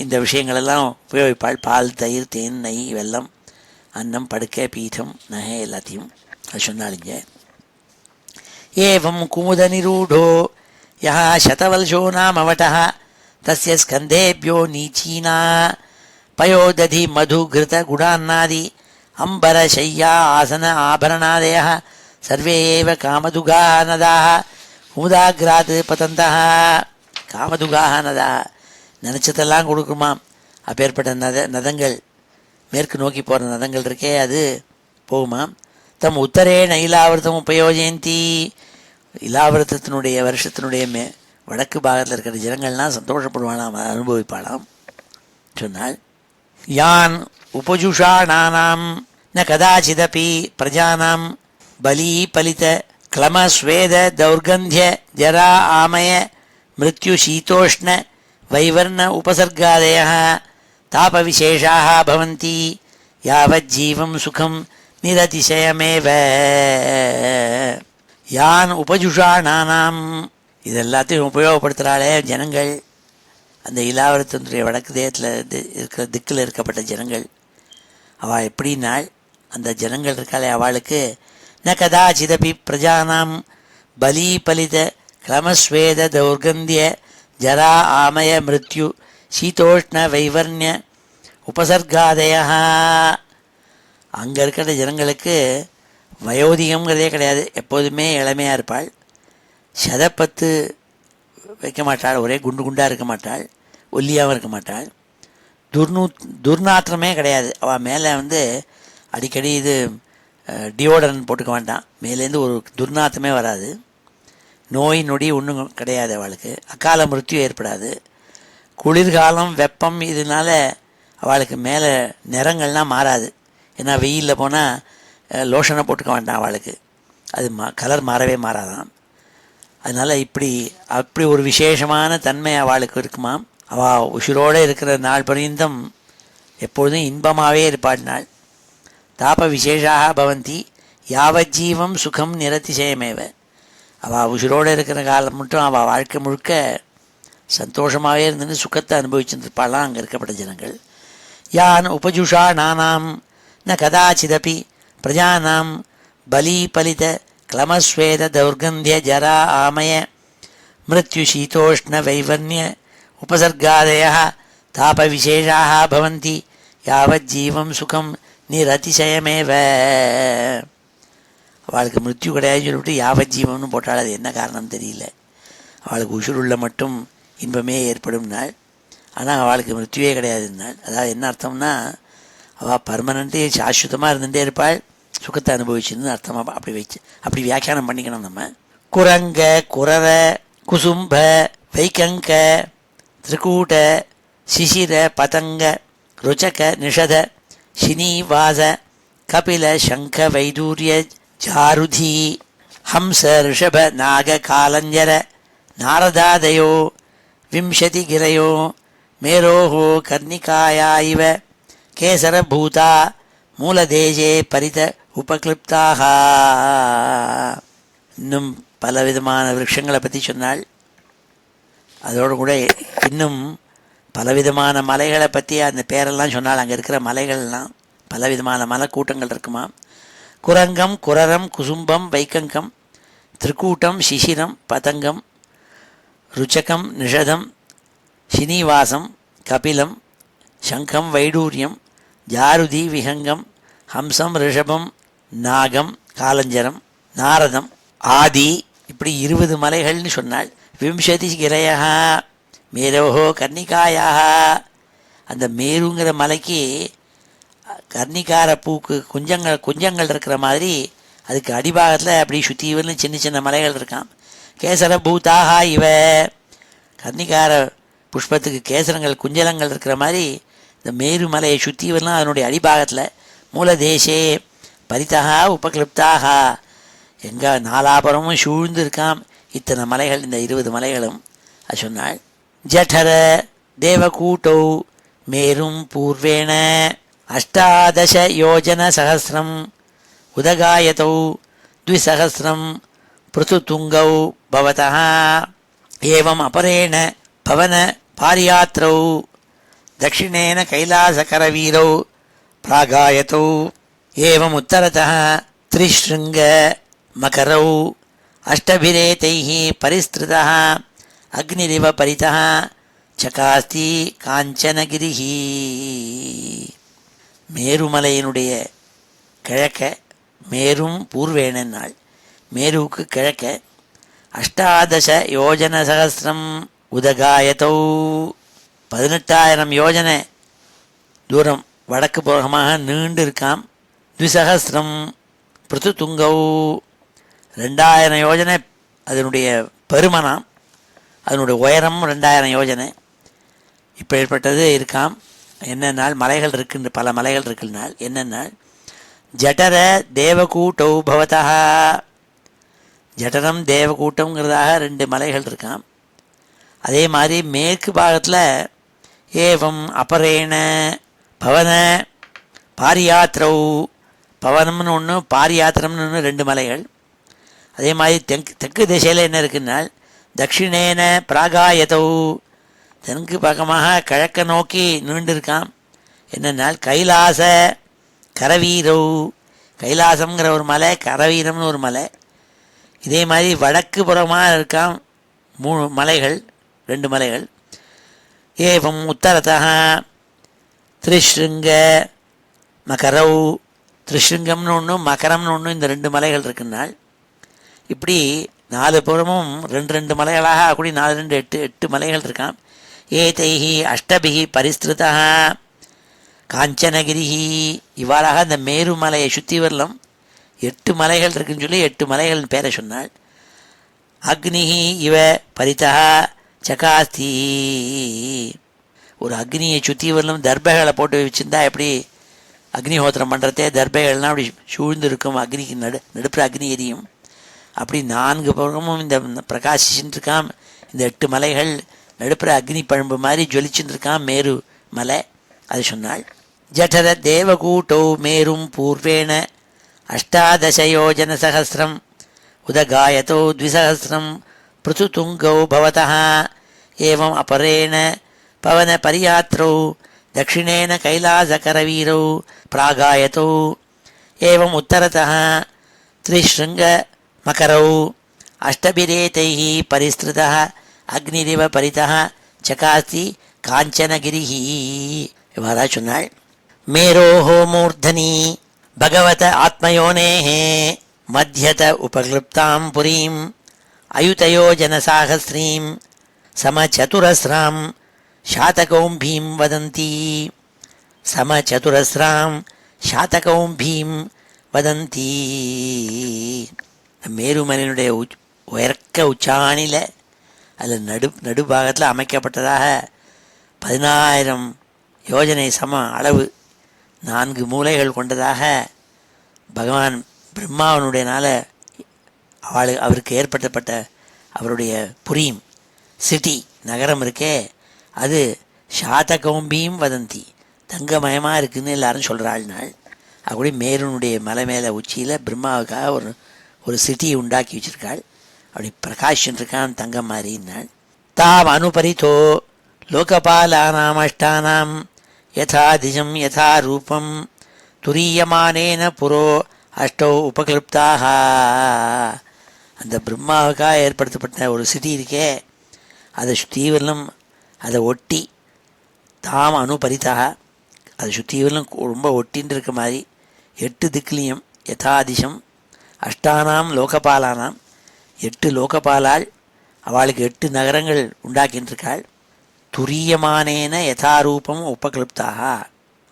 இந்த விஷயங்களெல்லாம் உபயோகிப்பாள். பால், தயிர், தேன், நெய், வெல்லம், அன்னம், படுக்கை, பீடம், நகை எல்லாத்தையும் அது சொன்னாலிங்க. ஏவம் குமுத நிரூடோ யஹ சதவல்ஷோ நாம வடஹ தஸ்ய ஸ்கந்தேப்யோ நீச்சீனா பயோ ததி மது கிருத குடான்னாதி அம்பர சய்யா ஆசன ஆபரணாதயः சர்வே ஏவ காமதுகாः நதாः குமுதாக்ராத் பதந்தः. காமதுகாः நதாः, நினச்சதெல்லாம் கொடுக்குமாம். அப்பேற்பட்ட நதங்கள், மேற்கு நோக்கி போகிற நதங்கள் இருக்கே, அது போகுமாம். தம் உத்தரேண இலாவிரதம் உபயோஜயந்தி. இலாவிரதத்தினுடைய வருஷத்தினுடைய வடக்கு பாகத்தில் இருக்கிற ஜனங்கள்லாம் சந்தோஷப்படுவானாம், அனுபவிப்பாளாம் சொன்னால். யான் உபஜுஷாணானாம் ந கதாச்சிதபி பிரஜானாம் பலி பலித க்ளமஸ்வேத தௌர்கந்திய ஜரா ஆமய மிருத்யு சீதோஷ்ண வைவர்ண உபசர்காதயः தாபவிசேஷாः பவந்தி யாவஜ்ஜீவம் சுகம் நிரதிசயமேவ. யான் உபஜுஷாணானாம், இதெல்லாத்தையும் உபயோகப்படுத்துகிறாளே ஜனங்கள், அந்த இலாவரத்தினுடைய வடக்கு தேயத்தில் இருக்கிற திக்கில் இருக்கப்பட்ட ஜனங்கள். அவள் எப்படின்னாள், அந்த ஜனங்கள் இருக்காளே அவளுக்கு ந கதாச்சிதபி பிரஜானாம் பலி பலித க்ளமஸ்வேத தௌர்கந்திய ஜரா ஆமய மிருத்யு சீதோஷ்ண வைவர்ணிய உபசர்காதயா. அங்கே இருக்கிற ஜனங்களுக்கு வயோதிகம்ங்கிறதே கிடையாது, எப்போதுமே இளமையாக இருப்பாள். சதப்பத்து வைக்க மாட்டாள், ஒரே குண்டு குண்டாக இருக்க மாட்டாள், ஒல்லியாகவும் இருக்க மாட்டாள். துர்நாற்றமே கிடையாது. அவள் மேலே அடிக்கடி டியோடரன் போட்டுக்க வேண்டாம், மேலேருந்து ஒரு துர்நாற்றமே வராது. நோய் நொடி ஒன்றும் கிடையாது அவளுக்கு. அக்கால மிருத்யு ஏற்படாது. குளிர்காலம் வெப்பம் இதனால அவளுக்கு மேலே நிறங்கள்லாம் மாறாது. ஏன்னா வெயிலில் போனால் லோஷனை போட்டுக்க வேண்டாம் அவளுக்கு, அது கலர் மாறவே மாறாதான். அதனால் அப்படி ஒரு விசேஷமான தன்மை அவளுக்கு இருக்குமாம். அவள் உசுரோடு இருக்கிற நாள் பர்யந்தம் எப்பொழுதும் இன்பமாகவே இருப்பாடினாள். தாப விசேஷாக பவந்தி யாவஜ்ஜீவம் சுகம் நிரதிசயமேவ. அவள் உசுரோடு இருக்கிற காலம் மட்டும் அவள் வாழ்க்கை முழுக்க சந்தோஷமாகவே இருந்துன்னு சுகத்தை அனுபவிச்சுருப்பாளாம் அங்கே இருக்கப்பட்ட ஜனங்கள். யான் உபஜுஷா நானாம் ந கதாச்சிதபி பிரஜானாம் பலி பலித க்ளமஸ்வேத தௌர்கந்திய ஜரா ஆமய மிருத்யு சீதோஷ்ண வைவர்ணிய உபசர்காதயः தாப விசேஷாக பவந்தி யாவஜ்ஜீவம் சுகம் நிரதிசயமேவ. அவளுக்கு மிருத்யு கிடையாதுன்னு சொல்லிவிட்டு யாவஜ்ஜீவம்னு போட்டாள். அது என்ன காரணம் தெரியல. அவளுக்கு உசுருள்ள மட்டும் இன்பமே ஏற்படும் நாள், ஆனால் அவளுக்கு மிருத்யுவே கிடையாதுன்னாள். அதாவது என்ன அர்த்தம்னா, அவள் பர்மனண்ட்டு சாஸ்வதமாக இருந்துகிட்டே இருப்பாள், சுகத்தை அனுபவிச்சுன்னு அர்த்தமாக அப்படி வியாக்கியானம் பண்ணிக்கணும் நம்ம. குரங்க குரர குசும்ப வைக்கங்க திரிகூட சிசிர பதங்க ருச்சக நிஷத சினீவாச கபில சங்க வைடூரிய ஜாருதி ஹம்ச ரிஷப நாக காலஞ்சர நாரதாதயோ விம்சதி கிரையோ மேரோஹோ கர்ணிகாயா இவ கேசரபூதா மூலதேசே பரித உபக்ளிப்தாக. இன்னும் பலவிதமான விருட்சங்களை பற்றி சொன்னாள். அதோடு கூட இன்னும் பலவிதமான மலைகளை பற்றி அந்த பேரெல்லாம் சொன்னால். அங்கே இருக்கிற மலைகள்லாம் பலவிதமான மலைக்கூட்டங்கள் இருக்குமா. குரங்கம் குரரம் குசும்பம் வைக்கங்கம் திரிகூட்டம் சிசிரம் பதங்கம் ருச்சகம் நிஷதம் சினீவாசம் கபிலம் சங்கம் வைடூரியம் ஜாருதி விஹங்கம் ஹம்சம் ரிஷபம் நாகம் காலஞ்சரம் நாரதம் ஆதி, இப்படி 20 மலைகள்னு சொன்னாள். விம்சதி கிரையா மேரோஹோ கர்ணிகாயா. அந்த மேருங்கிற மலைக்கு கர்ணிகார பூக்கு குஞ்சங்கள் இருக்கிற மாதிரி அதுக்கு அடிபாகத்தில் அப்படி சுற்றிவன்னு சின்ன சின்ன மலைகள் இருக்கான். கேசர பூதாக இவ, கர்ணிகார புஷ்பத்துக்கு கேசரங்கள் குஞ்சலங்கள் இருக்கிற மாதிரி இந்த மேரு மலையை சுற்றிவெல்லாம் அதனுடைய அடிபாகத்தில் மூலதேசே பரிதா உபக்ளிப்தாக, எங்கே நாலாபுரமும் சூழ்ந்து இருக்காம் இத்தனை மலைகள், இந்த 20 மலைகளும். அது சொன்னாள். ஜடர தேவகூட்டௌ மேரும் பூர்வேண அஷ்டாதச யோஜன சகசிரம் உதகாயதௌ த்விசகசிரம் பிருதுதுங்கௌ பவதः ஏவம் அபரேண பவன பாரியாத்ரௌ தட்சிணேன கைலாசகரவீரௌ பிராகாயதௌ ஏவம் உத்தரதः த்ரிஷ்ருங்க மகரௌ அஷ்டபிரேதைः பரிஸ்ருதः அக்னிரிவ பரிதः சகாஸ்தி காஞ்சனகிரிஹ. மேருமலையினுடைய கிழக்க மேரும் பூர்வேணன் நாள், மேருவுக்கு கிழக்க அஷ்டாதச யோஜன சகசிரம் உதகாயதௌ 18,000 யோஜனை தூரம் வடக்கு புறமாக நீண்டு இருக்காம். த்விசகசிரம் பிருதுதுங்கௌ 2,000 யோஜனை அதனுடைய பெருமனாம், அதனுடைய உயரம் 2,000 யோஜனை. இப்போ ஏற்பட்டது இருக்காம். என்னென்னால் மலைகள் இருக்குன்னு பல மலைகள் இருக்குனால் என்னென்னால் ஜடர தேவகூட்டௌ பவதா, ஜடரம் தேவகூட்டங்கிறதாக 2 மலைகள் இருக்காம். அதே மாதிரி மேற்கு பாகத்தில் ஏவம் அபரேண பவன பாரியாத்ரௌ, பவனம்னு ஒன்று பாரியாத்திரம்னு ஒன்று 2 மலைகள். அதே மாதிரி தெற்கு திசையில் என்ன இருக்குன்னால் தட்சிணேன பிராகாயதௌ, தெற்கு பக்கமாக கிழக்க நோக்கி நீண்டிருக்கான். என்னென்னால் கைலாச கரவீரௌ, கைலாசங்கிற ஒரு மலை, கரவீரம்னு ஒரு மலை. இதே மாதிரி வடக்கு புறமாக இருக்கான் 3 மலைகள், 2 மலைகள். ஏவம் உத்தரத்தः த்ரிஷ்ருங்க மகரௌ, த்ரிஷ்ருங்கம்னு ஒன்று மகரம்னு ஒன்று, இந்த 2 மலைகள் இருக்குன்னால் இப்படி 4 புறமும் 2 மலைகளாக அப்படி 4 2 8 மலைகள் இருக்கான். ஏதைஹி அஷ்டபிஹி பரிஸ்ருதா காஞ்சனகிரிஹி, இவ்வாறாக இந்த மேருமலையை சுற்றி வரலாம் 8 மலைகள் இருக்குன்னு சொல்லி 8 மலைகளின் பேரை சொன்னாள். அக்னிஹி இவ பரிதா சகாஸ்தி, ஒரு அக்னியை சுற்றி வரலும் தர்பைகளை போட்டு வச்சுருந்தா எப்படி அக்னிஹோத்திரம் பண்ணுறதே தர்பைகள்லாம் அப்படி சூழ்ந்து இருக்கும், அக்னிக்கு நடுப்புற அக்னி எரியும். அப்படி 4 பக்கமும் இந்த பிரகாசிச்சுட்டு இருக்கான் இந்த 8 மலைகள், நடுப்புற அக்னி பழம்பு மாதிரி ஜொலிச்சுட்டு இருக்கான் மேரு மலை. அது சொன்னாள். ஜடர தேவகூட்டௌ மேரும் பூர்வேண அஷ்டாதச யோஜன சகசிரம் உதகாயதோ த்விசகசிரம் பிருதுதுங்கௌ பவதः ஏவம் அபரேண பவன பரியாத்ரௌ தட்சிணேன கைலாசகரவீரௌ பிராகாயதோ ஏவம் உத்தரதः த்ரிஷ்ருங்க மகரௌ அஷ்டபிரேதைः பரிஸ்ருதः அக்னிரிவ பரிதः சகாஸ்தி காஞ்சனகிரிஹ. இவ்வாறா சொன்னாள். மேரோஹோ மூர்தனி பகவத ஆத்மயோனேஹ மத்யத உபக்ளுப்தாம் புரீம் சமச்சதுரஸ்ராம் சாதகௌம்பீம் வதந்தி. மேருமலையினுடைய உயர்க்க உச்சாணியில் அதில் நடுபாகத்தில் அமைக்கப்பட்டதாக 10,000 யோஜனை சம அளவு 4 மூலைகள் கொண்டதாக பகவான் பிரம்மாவனுடையனால அவருக்கு ஏற்படுத்தப்பட்ட அவருடைய புரியும் சிட்டி நகரம் இருக்கே, அது சாதகௌம்பீம் வதந்தி, தங்கமயமாக இருக்குதுன்னு எல்லாரும் சொல்கிறாள் நாள். அப்படி மேருனுடைய மலை மேலே உச்சியில் பிரம்மாவுக்காக ஒரு சிட்டி உண்டாக்கி வச்சிருக்காள். அப்படி பிரகாஷன் இருக்கான் தங்கம் மாதிரின்னாள். தாம் அனுபரித்தோ லோகபாலானாம் அஷ்டானாம் யதா திஜம் யதா ரூபம் துரியமானேன புரோ அஷ்டோ உபகிருப்தாக. அந்த பிரம்மாவுக்காக ஏற்படுத்தப்பட்ட ஒரு சிட்டி இருக்கே, அதை சுத்தீவரிலும் அதை ஒட்டி தாம் அனுபரித்தாக, அதை சுத்தீவரிலும் ரொம்ப ஒட்டின்னு இருக்க மாதிரி 8 திக்லியும் யதாதிசம் அஷ்டானாம் லோகபாலானாம் 8 லோகபாலால் அவளுக்கு 8 நகரங்கள் உண்டாக்கின்றிருக்காள். துரியமானேன யதாரூபம் உபகிருப்தாக,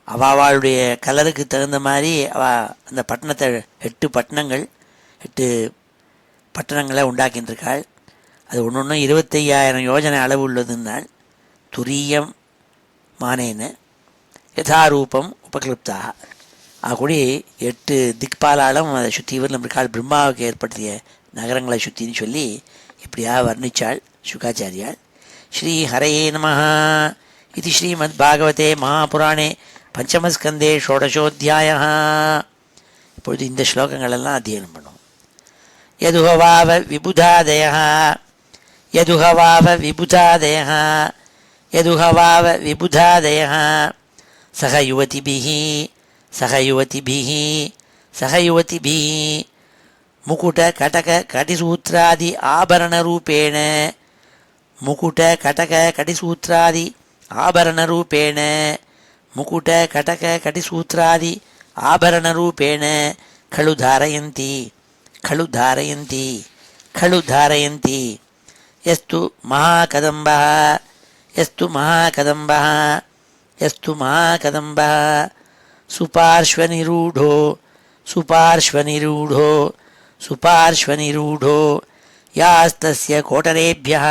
அவளுடைய கலருக்கு தகுந்த மாதிரி அந்த பட்டணத்தை 8 பட்டணங்களை உண்டாக்கின்றிருக்காள். அது ஒன்று ஒன்று 25,000 யோஜனை அளவு உள்ளதுன்னால் துரியம் மானேன யதாரூபம் உபகிருப்தாக. ஆகூடி 8 திக்பாலாலும் அதை சுற்றிவர் இருக்காள். பிரம்மாவுக்கு ஏற்படுத்திய நகரங்களை சுற்றின்னு சொல்லி இப்படியாக வர்ணித்தாள் சுகாச்சாரியாள். ஸ்ரீ ஹரயே நமஹ. இது ஸ்ரீமத் பாகவதே மகாபுராணே பஞ்சமஸ்கந்தே ஷோடசோத்தியாய. இப்பொழுது இந்த ஸ்லோகங்களெல்லாம் அத்தியனம் பண்ணுவோம். யதுஹவாவ விபுதாதயः யதுஹவாவ விபுதாதயः யதுஹவாவ விபுதாதயः சக யுவதிபிः சக யுவதிபிः சக யுவதிபிः முகுட கடக கடிசூத்ராதி ஆபரணரூபேண முகுட கடக கடிசூத்ராதி ஆபரணரூபேண முகுட கடக கடிசூத்ராதி ஆபரணரூபேண खलु धारयन्ति खलु धारयन्ति खलु धारयन्ति यस्तु महाकदम्बः यस्तु महाकदम्बः यस्तु महाकदम्बः सुपार्श्वनिरूढो सुपार्श्वनिरूढो सुपार्श्वनिरूढो यास्तस्य कोटरेभ्यः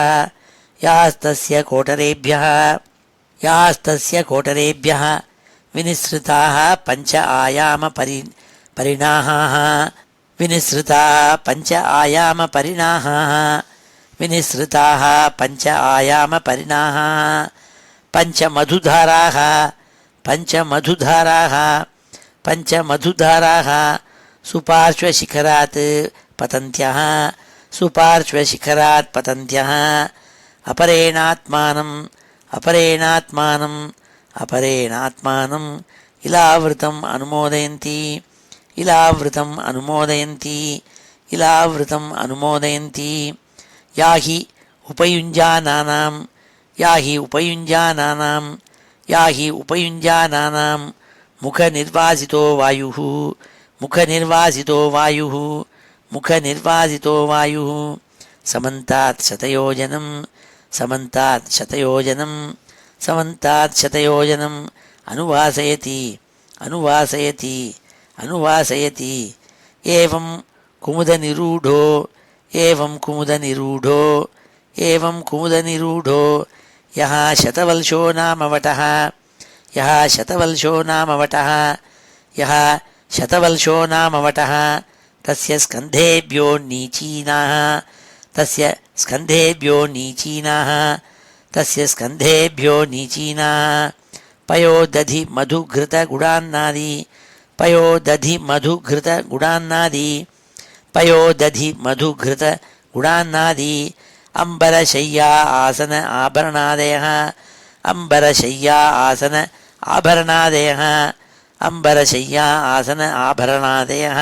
यास्तस्य कोटरेभ्यः यास्तस्य कोटरेभ्यः विनिसृताः पंच आयाम परिणाहाः विनिसृताः पंच आयाम परिणाहाः विनिसृताः पंच आयाम परिणाहाः पंचमधुधाराः पंचमधुधाराः पंचमधुधाराः सुपार्श्वशिखरात् पतन्त्यः सुपार्श्वशिखरात् पतन्त्यः अपरेणात्मानम् अपरेणात्मानम् अपरेणात्मानम् इलावृतम् अनुमोदयन्ति इलावृतम् अनुमोदयन्ति इलावृतम् अनुमोदयन्ति या हि उपयुञ्जानानां या हि उपयुञ्जानानां या हि उपयुञ्जानानां मुखनिर्वासितो वायुः मुखनिर्वासितो वायुः मुखनिर्वासितो वायुः समन्तात् शतयोजनं समन्तात् शतयोजनं समन्तात् शतयोजनम् अनुवासयति अनुवासयति अनुवासयति एवं कुमुदनिरूढो एवं कुमुदनिरूढो एवं कुमुदनिरूढो यः शतवल्शो नाम वटः यः शतवल्शो नाम वटः यः शतवल्शो नाम वटः तस्य स्कन्धेभ्यो नीचीनाः तस्य स्कन्धेभ्यो नीचीनाः तस्य स्कन्धेभ्यो नीचीनाः पयोदधि मधुघृतगुडान्नादि पयोदधि मधुघृतगुडान्नादि पयोदधि मधुघृतगुडान्नादि अम्बरशय्या आसन आभरणादयः अम्बरशय्या आसन आभरणादयः अम्बरशय्या आसन आभरणादयः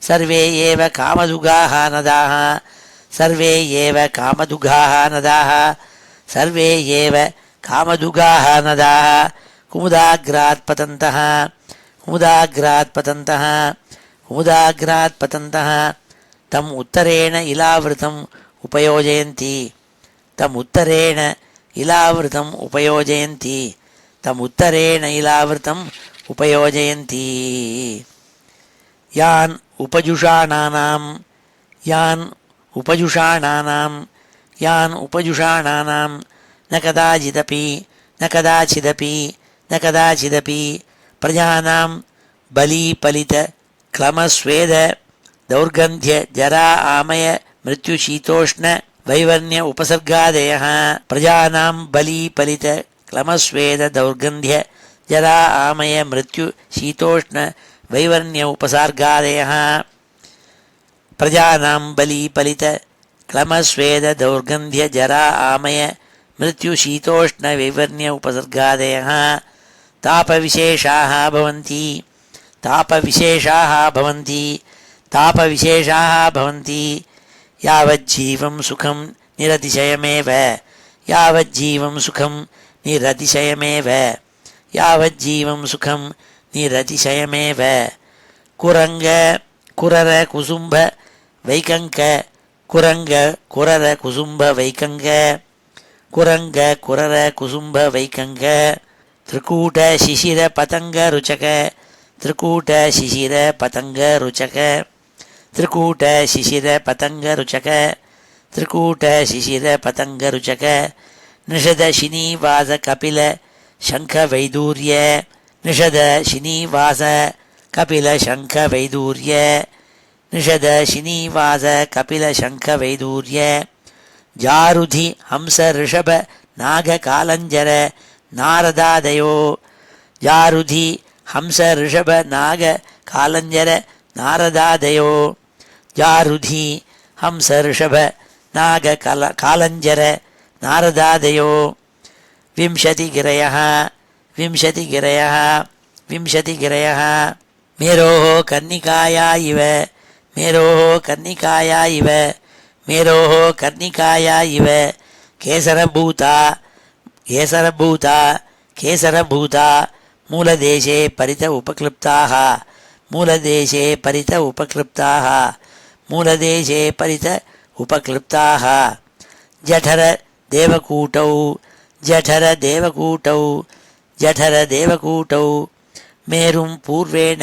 सर्वे एव कामदुगाः नदाः सर्वे एव कामदुगाः नदाः सर्वे एव कामदुगाः नदाः कुमुदाग्रात् पतन्तः कुमुदाग्रात् पतन्तः कुमुदाग्रात् पतन्तः तम् उत्तरेण इलावृतम् उपयोजयन्ति तम् उत्तरेण इलावृतम् उपयोजयन्ति तमुत्तरेणैलावृतम् उपयोजयन्ति। यान् उपजुषाणानां न कदाचिदपि प्रजानां बलीपलित क्लमस्वेद दौर्गन्ध्य जरा आमय मृत्युशीतोष्ण वैवर्ण्य उपसर्गादयः। प्रजानां बलीपलित क्लमस्वेद दौर्गन्ध्य जरा आमय मृत्युशीतोष्ण वैवर्ण्य उपसर्गादयः। प्रजानां बलीपलित क्लमस्वेद दौर्गन्ध्य जरा आमय मृत्युशीतोष्ण वैवर्ण्य उपसर्गादयः। तापविशेषाः भवन्ति यावज्जीवं सुखं निरतिशयमेव कुरंग कुरर कुसुम्भ वैकंक त्रिकूट शिशिर पतंग रुचक निषद श्रीनिवास कपिल शंख वैदूर्य जारुधि हंस ऋषभ नाग कालंजर नारदादयो विंशतिगिरयः मेरोः कर्णिकाया इव केसरभूता मूलदेशे परित उपक्लृप्ताः जठर देवकूटौ मेरुं पूर्वेण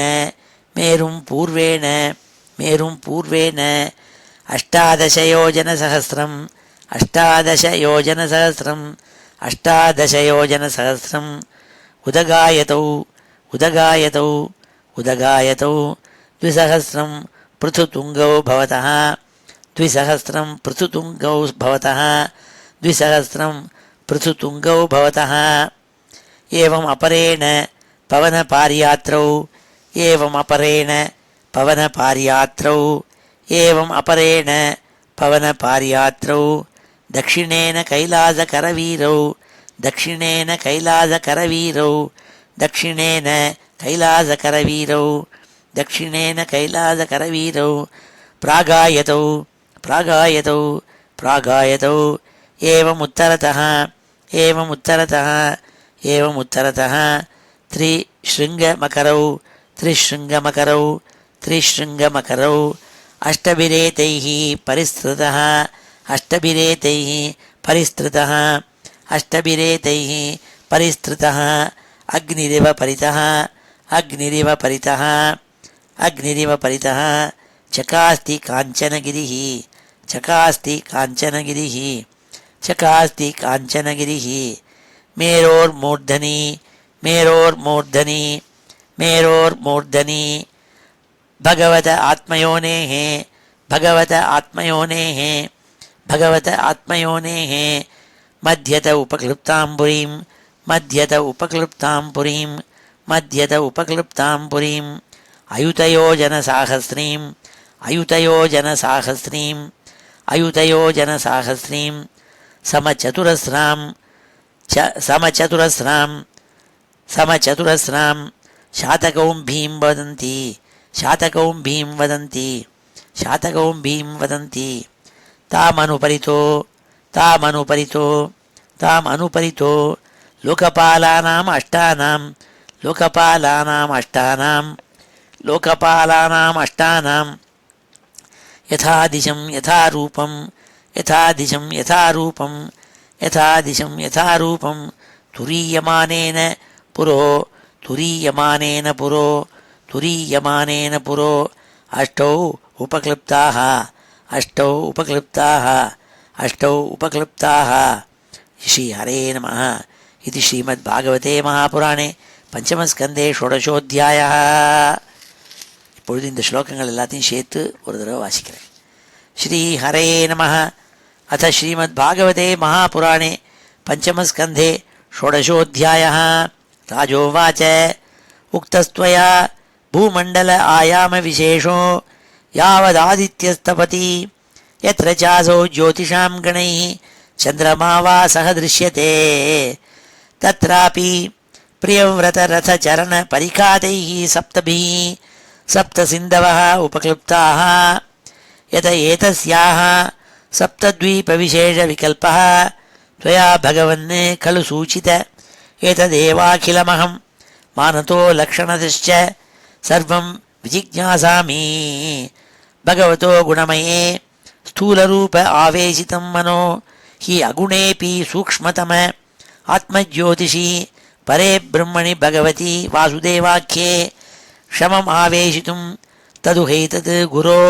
अष्टादश योजनसहस्रम् उदगायतौ द्विसहस्रं पृथुतुङ्गौ भवतः एवम् अपरेण पवनपार्यात्रौ दक्षिणेन कैलासकरवीरौ प्रागायतौ एवमुत्तरतः त्रिशृङ्गमकरौ अष्टभिरेतैः परिस्तृतः अग्निरिव परितः चकास्ति काञ्चनगिरिः मेरोर्मूर्धनि भगवत आत्मयोनेः मध्यत उपक्लृप्तां पुरीं अयुतयोजनसाहस्रीं समचतुरस्रां शातकौम्भीं वदन्ति तामनुपरितो लोकपालानाम् अष्टानां यथादिशं यथारूपं तुरीयमानेन पुरो तुरीयमानेन पुरो तुरीयमानेन पुरो अष्टौ उपक्लिप्ताः अष्टौ उपक्लिप्ताः अष्टौ उपक्लिप्ताः श्री हरे नमः इति श्रीमद्भागवते महापुराणे பஞ்சமஸ்கந்தே ஷோடசோத்தியாயா. இப்பொழுது இந்த ஸ்லோகங்கள் எல்லாத்தையும் சேர்த்து ஒரு தடவை வாசிக்கிறேன். ஸ்ரீ ஹரே நமः. அத ஸ்ரீமத்பாகவதே மகாபுராணே பஞ்சமஸ்கந்தே ஷோடசோத்தியாயः. ராஜோவாச்ச உக்தஸ்த்வயா பூமண்டல ஆயாம விசேஷோ யாவதாதித்யஸ்தபதி யத்ர சாசோ ஜோதிஷாம் கணைः சந்திரமா வா சஹ திருஷ்யதே தத்ராபி प्रियव्रतरथचरण परिखादैः सप्तभिः सप्तसिन्धवः उपक्लुप्ताः यत एतस्याः सप्तद्वीपविशेषविकल्पः त्वया भगवन् खलु सूचित एतदेवाखिलमहं मानतो लक्षणतश्च सर्वं विजिज्ञासामि. भगवतो गुणमये स्थूलरूप आवेशितं मनो हि अगुणेऽपि सूक्ष्मतम आत्मज्योतिषि परे ब्रह्मणि भगवती वासुदेवाख्ये क्षमम् आवेशितुं तदुहैतत् गुरो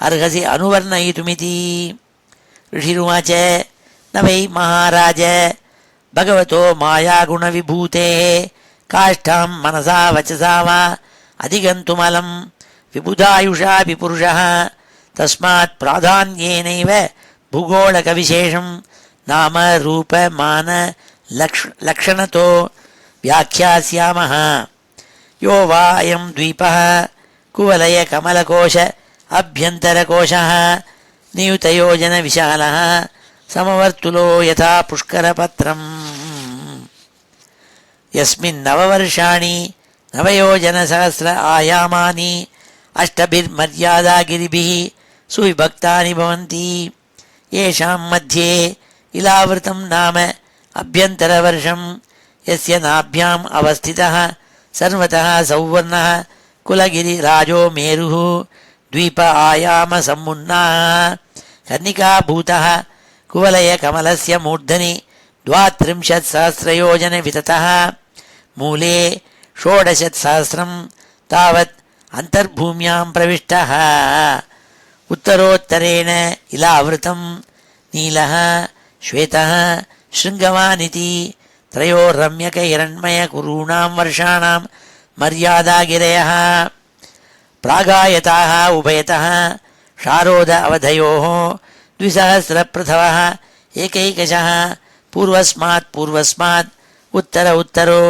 अर्हसि अनुवर्णयितुमिति. ऋषिरुवाच न वै महाराज भगवतो मायागुणविभूतेः काष्ठां मनसा वचसा वा अधिगन्तुमलं विबुधायुषा विपुरुषः तस्मात् प्राधान्येनैव भूगोळकविशेषं नाम रूप मान लक्षणतो व्याख्यास्यामः. यो वा अयं द्वीपः कुवलय कमलकोश अभ्यन्तरकोशः नियुतयोजनविशालः समवर्तुलो यथा पुष्करपत्रम् यस्मिन् नववर्षाणि नवयोजनसहस्र आयामानि अष्टभिर्मर्यादागिरिभिः सुविभक्तानि भवन्ति. येषां मध्ये इलावृतं नाम अभ्यन्तरवर्षं यस्य नाभ्याम् अवस्थितः सर्वतः सौवर्णः कुलगिरिराजो मेरुः द्वीप आयाम सम्मुन्नाः कर्णिकाभूतः कुवलयकमलस्य मूर्धनि 32,000 विततः मूले 16,000 तावत् अन्तर्भूम्यां प्रविष्टः. उत्तरोत्तरेण इलावृतं नीलः श्वेतः शृङ्गवानिति त्रयो रम्यक हिरण्मय कुरूणां वर्षाणां मर्यादागिरयः प्रागायताः उभयतः शारोद अवधयोः 200 पृथवः एकैकशः पूर्वस्मात् उत्तर उत्तरो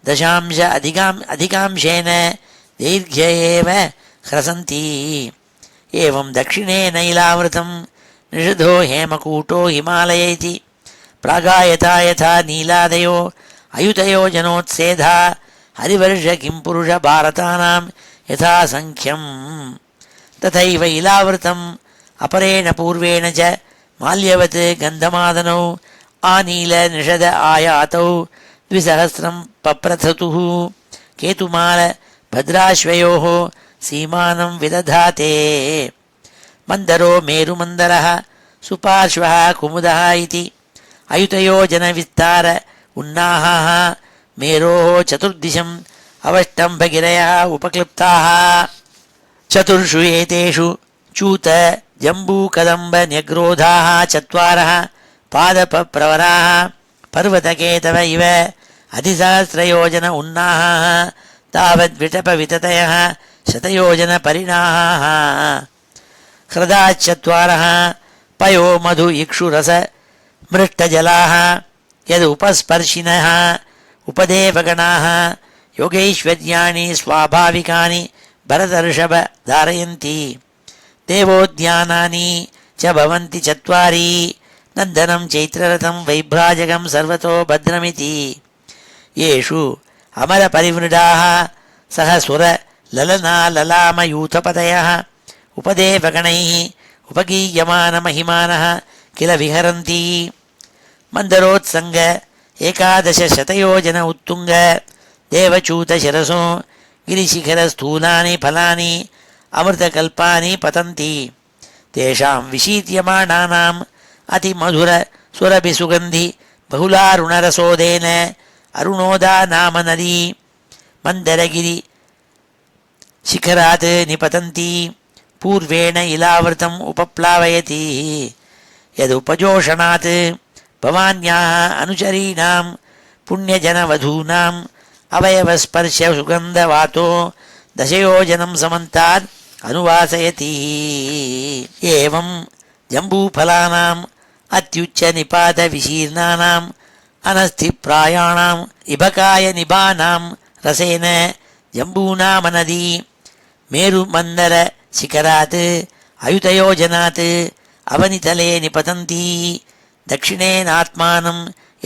दशांश अधिकांशेन दैर्घ्य एव ह्रसन्ति. एवं दक्षिणेन इलावृतं निषधो हेमकूटो हिमालय इति प्रागायता यथा नीलादयो अयुतयो जनोत्सेधा हरिवर्ष किंपुरुष भारतानां यथा संख्यम् तथैव इलावृतम् अपरेण पूर्वेण च माल्यवत् गन्धमादनौ आनील निषद आयातौ 200 पप्रथतुः केतुमाल भद्राश्वयोः सीमानं विदधाते. मन्दरो मेरुमन्दरः सुपार्श्वः कुमुदः इति अयुतयोजनविस्तार उन्नाहाः मेरोः चतुर्दिशम् अवष्टम्भगिरयः उपक्लिप्ताः. चतुर्षु एतेषु चूत जम्बूकदम्ब न्यग्रोधाः 4 पादप्रवराः पर्वतकेतव इव अधिसहस्रयोजन उन्नाहाः तावद्विटपविततयः 100 परिणाहाः. हृदाश्चत्वारः पयो मधु इक्षुरस मृष्टजलाः यदुपस्पर्शिनः उपदेवगणाः योगैश्वर्याणि स्वाभाविकानि भरतर्षभ धारयन्ति. देवोद्यानानि च भवन्ति 4 नन्दनं चैत्ररथं वैभ्राजकं सर्वतो भद्रमिति. येषु अमरपरिवृडाः सहसुर ललना ललामयूथपतयः उपदेवगणैः उपगीयमानमहिमानः किल विहरन्ति. मन्दरोत्सङ्ग 11,000 उत्तुङ्ग देवचूतशिरसो गिरिशिखरस्थूलानि फलानि अमृतकल्पानि पतन्ति. तेषां विशीत्यमानानाम् अतिमधुर सुरभिसुगन्धि बहुलारुणरसोदेन அருணோதா நாம நதி மந்தரகிரி शिखरात् निपतन्ति पूर्वेण इलावृतम् उपप्लावयति यदुपजोषणात् भवान्याः अनुचरीणां पुण्यजनवधूनाम् अवयवस्पर्श सुगन्धवातो दशयोजनं समन्तात् अनुवासयति एवं जम्बूफलानाम् अत्युच्चनिपातविशीर्णानाम् अनस्थिप्रायाणाम् इबकायनिभानां रसेन जम्बूनामनदी मेरुमन्दर शिखरात् अयुतयोजनात् अवनितले निपतन्ति दक्षिणेनात्मानं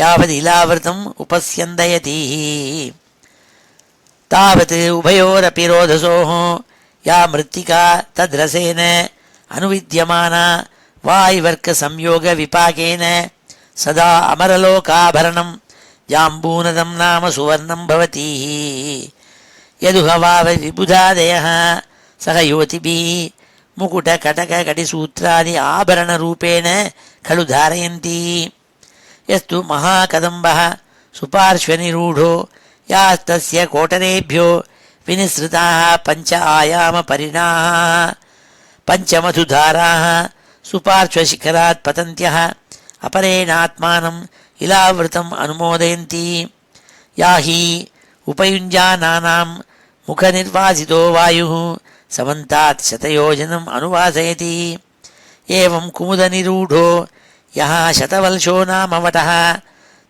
यावदिलावृतम् उपस्यन्दयति तावत् उभयोरपि रोधसोः या मृत्तिका तद्रसेन अनुविद्यमाना वायुवर्कसंयोगविपाकेन सदा अमरलोकाभरणं जाम्बूनदं नाम सुवर्णं भवति यदुहवाव विबुधादयः सह युवतिभिः मुकुटकटककटिसूत्रादि आभरणरूपेण खलु धारयन्ति यस्तु महाकदम्बः सुपार्श्वनिरूढो यास्तस्य कोटरेभ्यो विनिसृताः पञ्च आयामपरिणाः पञ्चमधुधाराः सुपार्श्वशिखरात् पतन्त्यः अपरेणात्मानम् इलावृतम् अनुमोदयन्ति या हि उपयुञ्जानानां मुखनिर्वासितो वायुः समन्तात् शतयोजनम् अनुवासयति एवं कुमुदनिरूढो यः शतवल्शो नाम वटः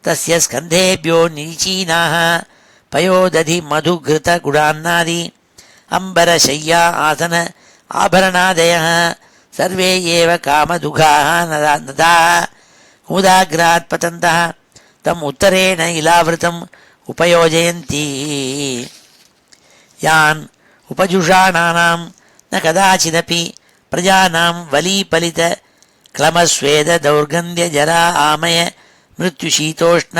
तस्य स्कन्धेभ्यो नीचीनाः पयोदधिमधुघृतगुडान्नादि अम्बरशय्या आसन आभरणादयः सर्वे एव कामदुघाः नदाः कुमुदाग्रात् पतन्तः तम् उत्तरेण इलावृतम् उपयोजयन्ति यान् उपजुषाणानां न कदाचिदपि प्रजानां वलीपलित क्लमस्वेद दौर्गन्ध्य जरा आमय मृत्युशीतोष्ण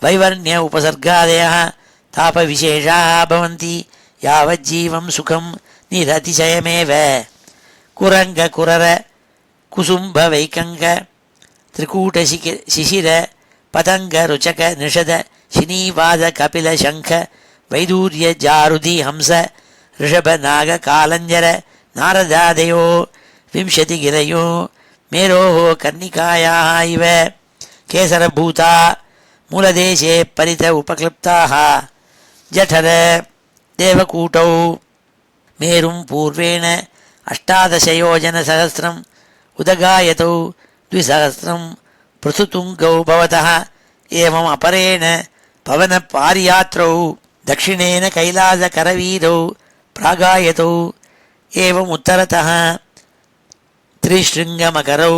वैवर्ण्य उपसर्गादयः तापविशेषाः भवन्ति यावज्जीवं सुखं निरतिशयमेव कुरङ्ग कुरर कुसुम्भ वैकङ्ग त्रिकूट शिशिर पतङ्ग रुचक निषद शिनीवाद कपिल शङ्ख वैदूर्य जारुधि हंस ऋषभ नाग कालञ्जर नारदादयो विंशतिगिरयो मेरोः कर्णिकायाः इव केसरभूता मूलदेशे परित उपक्लिप्ताः जठर देवकूटौ मेरुं पूर्वेण 18 योजनसहस्रम् उदगायतौ 200 पृथुतुङ्गौ भवतः एवम् अपरेण पवनपारियात्रौ दक्षिणेन कैलासकरवीरौ प्रागायतौ एवम् उत्तरतः त्रिशृङ्गमकरौ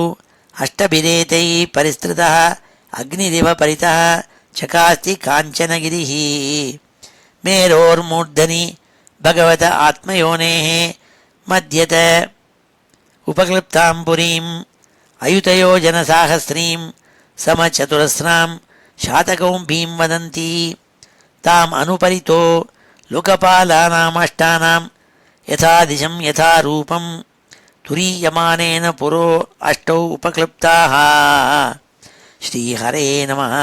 अष्टभिरेतैः परिस्थितः अग्निरिव परितः चकास्ति काञ्चनगिरिः मेरोर्मूर्धनि भगवत आत्मयोनेः मध्यत उपक्लिप्तां पुरीम् अयुतयोजनसाहस्रीं समचतुरस्रां शातकौम्भीं वदन्ति ताम् अनुपरितो लोकपालानामष्टानां यथा दिशं यथा रूपं तुरीयमानेन पुरो अष्टौ उपक्लिप्ताः श्रीहरे नमः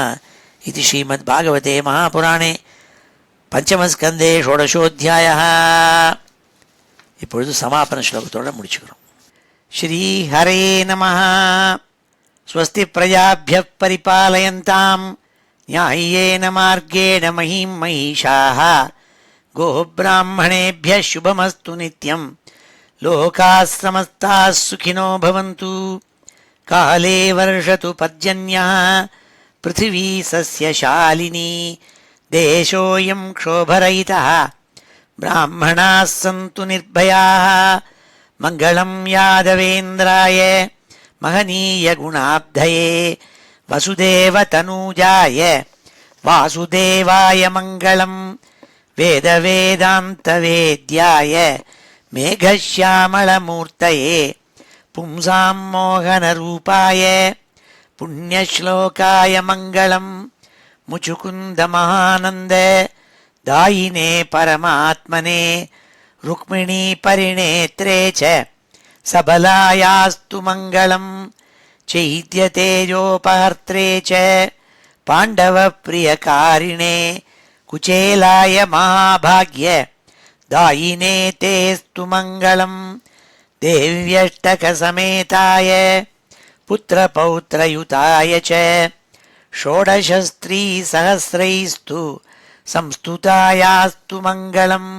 इति श्रीमद्भागवते महापुराणे பஞ்சமஸ்கந்தே ஷோடசோத்தியாயः. இப்பொழுது சமாபன ஸ்லோகத்தோடு முடிச்சுக்கிறோம். ஸ்ரீஹரே நமः. ஸ்வஸ்தி பிரஜாभ्यः परिपालयन्तां न्याय्येन मार्गेण महीं महिषाः गोब्राह्मणेभ्यः शुभमस्तु नित्यं लोकाः समस्ताः सुखिनो भवन्तु. काले वर्षतु पर्जन्यः पृथिवी सस्यशालिनी देशोऽयं क्षोभरहितः ब्राह्मणाः सन्तु निर्भयाः. मङ्गलं यादवेन्द्राय महनीयगुणाब्धये वसुदेवतनूजाय वासुदेवाय मङ्गलं वेदवेदान्तवेद्याय मेघश्यामलमूर्तये पुंसां मोहनरूपाय पुण्यश्लोकाय मङ्गलं मुचुकुन्दमहानन्द दायिने परमात्मने रुक्मिणी परिणेत्रे च सबलायास्तु मङ्गलं चैत्यतेजोपहर्त्रे च पाण्डवप्रियकारिणे कुचेलाय महाभाग्य दायिने तेस्तु मङ्गलम् देव्यष्टकसमेताय पुत्रपौत्रयुताय च षोडशस्त्रीसहस्रैस्तु संस्तुतायास्तु मङ्गलम्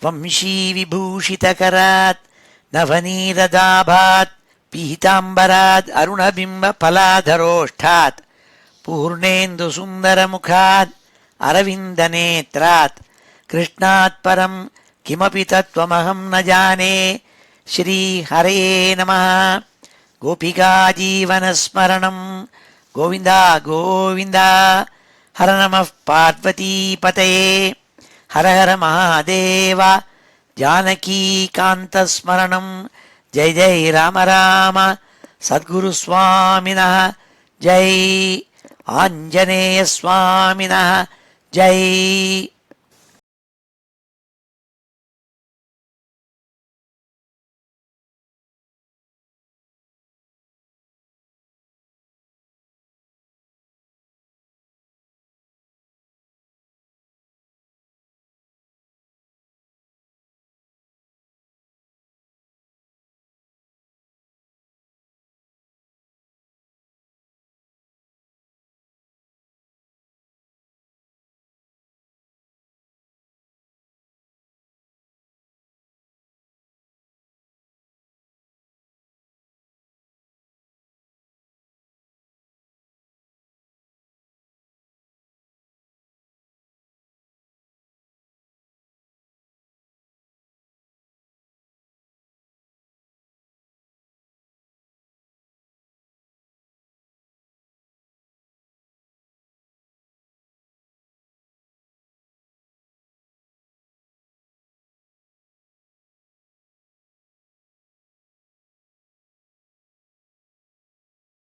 वंशीविभूषितकरात् नवनीरदाभात् पीताम्बरात् अरुणबिम्बफलाधरोष्ठात् पूर्णेन्दुसुन्दरमुखात् अरविन्दनेत्रात् कृष्णात् परं किमपि तत्त्वमहं न जाने श्रीहरये नमः। गोपिकाजीवनस्मरणं गोविन्द गोविन्द। हर नमः पार्वतीपतये हर हर महादेव। जानकीकान्तस्मरणं जय जय राम राम। सद्गुरुस्वामिनः जय। आञ्जनेयस्वामिनः जय।